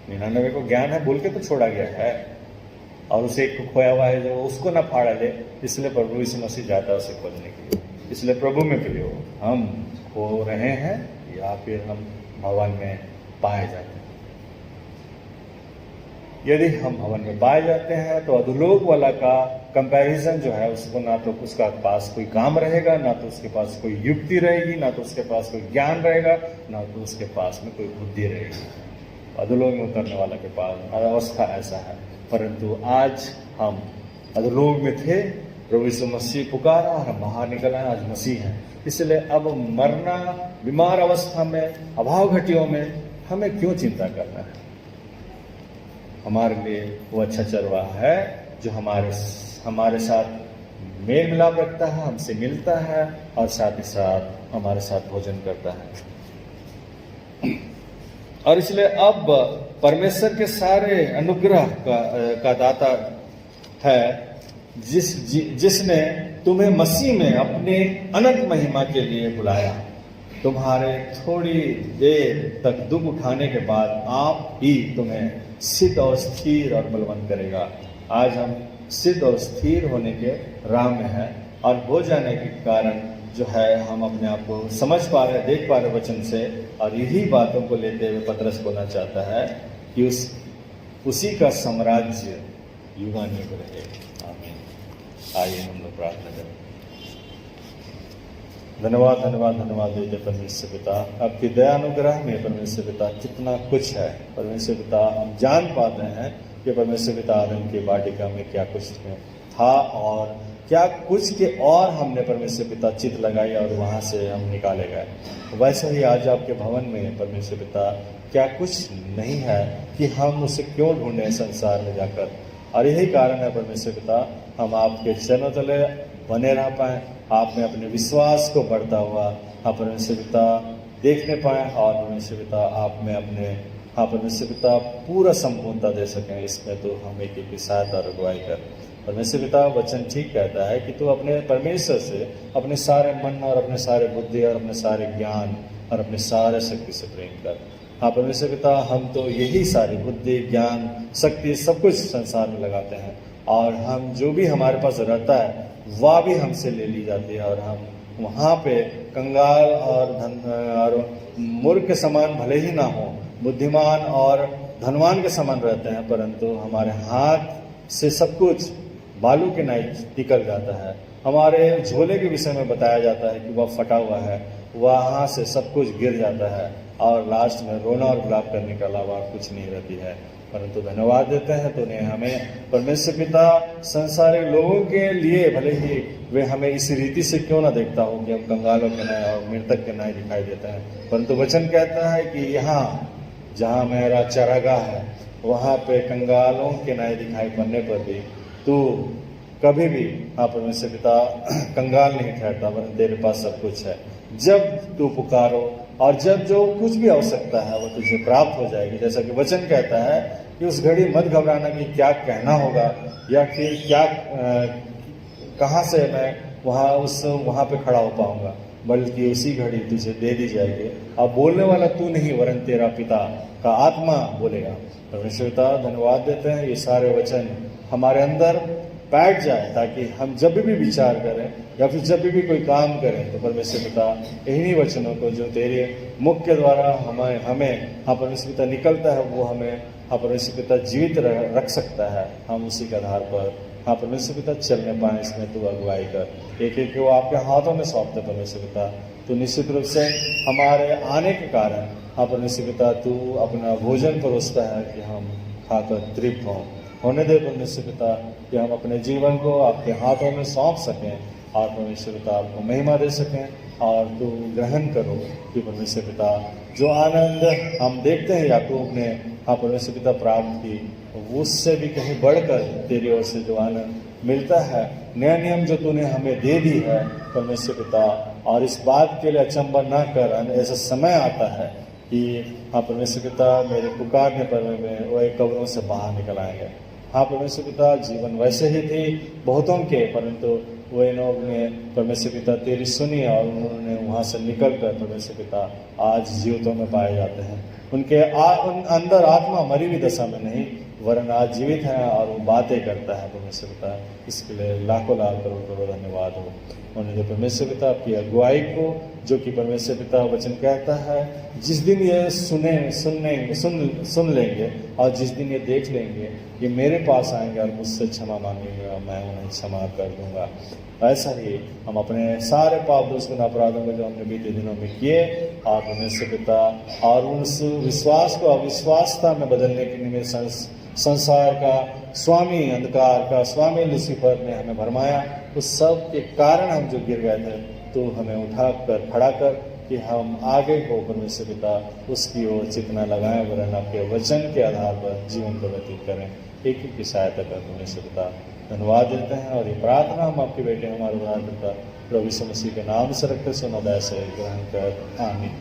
99 को ज्ञान है बोल के तो छोड़ा गया है, और उसे एक खोया हुआ है जो उसको ना फाड़ा ले, इसलिए प्रभु यीशु मसीह जाता है उसे खोजने के लिए। इसलिए प्रभु में प्रियो, हम खो रहे हैं या फिर हम भवन में पाए जाते हैं। यदि हम भवन में पाए जाते हैं तो अधोलोक वाला का कंपैरिजन जो है, उसको ना तो उसका पास कोई काम रहेगा, ना तो उसके पास कोई युक्ति रहेगी, ना तो उसके पास कोई ज्ञान रहेगा, ना तो उसके पास में कोई बुद्धि रहेगी। अधोलोक में उतरने वाला के पास अवस्था ऐसा है। परंतु आज हम अधोलोक में थे प्रभु यीशु मसीह पुकारा और हम बाहर निकल आए, आज मसीह हैं। इसलिए अब मरना, बीमार अवस्था में, अभाव घटियों में हमें क्यों चिंता करना है। हमारे लिए वो अच्छा चरवाहा है जो हमारे साथ मेल मिलाप रखता है, हमसे मिलता है और साथ ही साथ हमारे साथ भोजन करता है। और इसलिए अब परमेश्वर के सारे अनुग्रह का दाता है जिसने तुम्हें मसीह में अपने अनंत महिमा के लिए बुलाया। तुम्हारे थोड़ी देर तक दुख उठाने के बाद आप ही तुम्हें सिद्ध और स्थिर और बलवंत करेगा। आज हम सिद्ध और स्थिर होने के राह में हैं और हो जाने के कारण जो है हम अपने आप को समझ पा रहे, देख पा रहे वचन से, और यही बातों को लेते हुए पतरस बोलना चाहता है कि उसी का साम्राज्य युगानुयुग रहे। आमीन। आइए हम लोग प्रार्थना करें। धन्यवाद धन्यवाद धन्यवाद देते परमेश्वर पिता, आपकी दया अनुग्रह में परमेश्वर पिता कितना कुछ है। परमेश्वर पिता हम जान पाते हैं कि परमेश्वर पिता आदम की वाटिका में क्या कुछ था और क्या कुछ के और हमने परमेश्वर पिता चित लगाई और वहाँ से हम निकाले गए। वैसे ही आज आपके भवन में परमेश्वर पिता क्या कुछ नहीं है कि हम उसे क्यों ढूंढें संसार में जाकर। और यही कारण है परमेश्वर पिता हम आपके चरणों तले बने रह पाएँ, आप में अपने विश्वास को बढ़ता हुआ आप परमेश्वर पिता देखने पाएँ और परमेश्वर पिता आप में अपने परमेश्वर पिता पूरा संपूर्णता दे सकें। इसमें तो हम एक की सहायता और अगुवाई कर। परमेश्वर पिता वचन ठीक कहता है कि तू अपने परमेश्वर से अपने सारे मन और अपने सारे बुद्धि और अपने सारे ज्ञान और अपने सारे शक्ति से प्रेम कर। परमेश्वर पिता हम तो यही सारी बुद्धि, ज्ञान, शक्ति सब कुछ संसार में लगाते हैं और हम जो भी हमारे पास रहता है वह भी हमसे ले ली जाती है और हम वहाँ पे कंगाल और मूर्ख के समान भले ही ना हो, बुद्धिमान और धनवान के समान रहते हैं, परंतु हमारे हाथ से सब कुछ बालू के नाई निकल जाता है। हमारे झोले के विषय में बताया जाता है कि वह फटा हुआ है, वहाँ से सब कुछ गिर जाता है और लास्ट में रोना और विलाप करने के अलावा कुछ नहीं रहती है। परंतु धन्यवाद देते हैं तूने हमें परमेश्वर पिता संसारिक लोगों के लिए भले ही वे हमें इस रीति से क्यों ना देखता हो कि हम कंगालों के न्याय और मृतक के न्याय दिखाई देते हैं, परंतु वचन कहता है कि यहाँ जहाँ मेरा चारागाह है वहाँ पे कंगालों के न्याय दिखाई पड़ने पर भी तू कभी भी परमेश्वर पिता कंगाल नहीं ठहरता, वरन तेरे पास सब कुछ है। जब तू पुकारो और जब जो कुछ भी आवश्यकता है वो तुझे प्राप्त हो जाएगी। जैसा कि वचन कहता है कि उस घड़ी मत घबराना कि क्या कहना होगा या फिर क्या कहाँ से मैं वहाँ पे खड़ा हो पाऊंगा, बल्कि उसी घड़ी तुझे दे दी जाएगी। अब बोलने वाला तू नहीं वरन तेरा पिता का आत्मा बोलेगा। परमेश्वर पिता धन्यवाद देते हैं ये सारे वचन हमारे अंदर बैठ जाए ताकि हम जब भी विचार करें या फिर जब भी कोई काम करें तो परमेश्वर पिता इन्हीं वचनों को जो तेरे मुख के द्वारा हमें परमेश्वर पिता निकलता है वो हमें परमेश्वर पिता जीवित रख सकता है। हम उसी के आधार पर परमेश्वर पिता चलने पाए, इसमें तू अगुवाई कर। एक एक को आपके हाथों में सौंपते परमेश्वर पिता, तो निश्चित रूप से हमारे आने के कारण परमेश्वर पिता तू अपना भोजन परोसता है कि हम खाकर तृप्त हों। होने दे परमेश्वर पिता कि हम अपने जीवन को आपके हाथों में सौंप सकें और परमेश्वर पिता आपको महिमा दे सकें और तू ग्रहण करो कि परमेश्वर पिता जो आनंद हम देखते हैं याकूब ने परमेश्वर पिता प्राप्त की, उससे भी कहीं बढ़कर तेरी ओर से जो आनंद मिलता है, नया नियम जो तूने हमें दे दी है परमेश्वर पिता। और इस बात के लिए अचंभा न कर, ऐसा समय आता है कि परमेश्वर पिता मेरे पुकारने पर में वो कब्रों से बाहर निकल आएंगे। परमेश्वर पिता जीवन वैसे ही थी बहुतों के, परंतु वे लोग ने परमेश्वर पिता तेरी सुनी और उन्होंने वहाँ से निकल कर परमेश्वर पिता आज जीवितों में पाए जाते हैं। उनके अंदर आत्मा मरी हुई दशा में नहीं वरन आज जीवित है और वो बातें करता है परमेश्वर पिता। इसके लिए लाखों लाख करोड़ करोड़ धन्यवाद हो। उन्होंने परमेश्वर पिता आपकी अगुवाई को जो कि परमेश्वर पिता वचन कहता है जिस दिन ये सुन लेंगे और जिस दिन ये देख लेंगे ये मेरे पास आएंगे और मुझसे क्षमा मांगेंगे और मैं उन्हें क्षमा कर दूंगा। ऐसा ही हम अपने सारे पाप दोष गुनाह अपराधों को जो हमने बीते दिनों में किए और परमेश्वर पिता और उस विश्वास को अविश्वासता में बदलने के लिए संसार का स्वामी, अंधकार का स्वामी लूसीफर ने हमें भरमाया। उस सब के कारण हम जो गिर गए थे, तो हमें उठा कर खड़ा कर कि हम आगे को परमेश्वर पिता उसकी ओर चितना लगाएं, वरन आपके वचन के आधार पर जीवन को व्यतीत करें। एक ही की सहायता कर परमेश्वर पिता धन्यवाद देते हैं। और ये प्रार्थना हम आपके बेटे हमारे उद्धारकर्ता प्रभु यीशु मसीह के नाम से रखते सुना दया से ग्रहण कर, आमीन।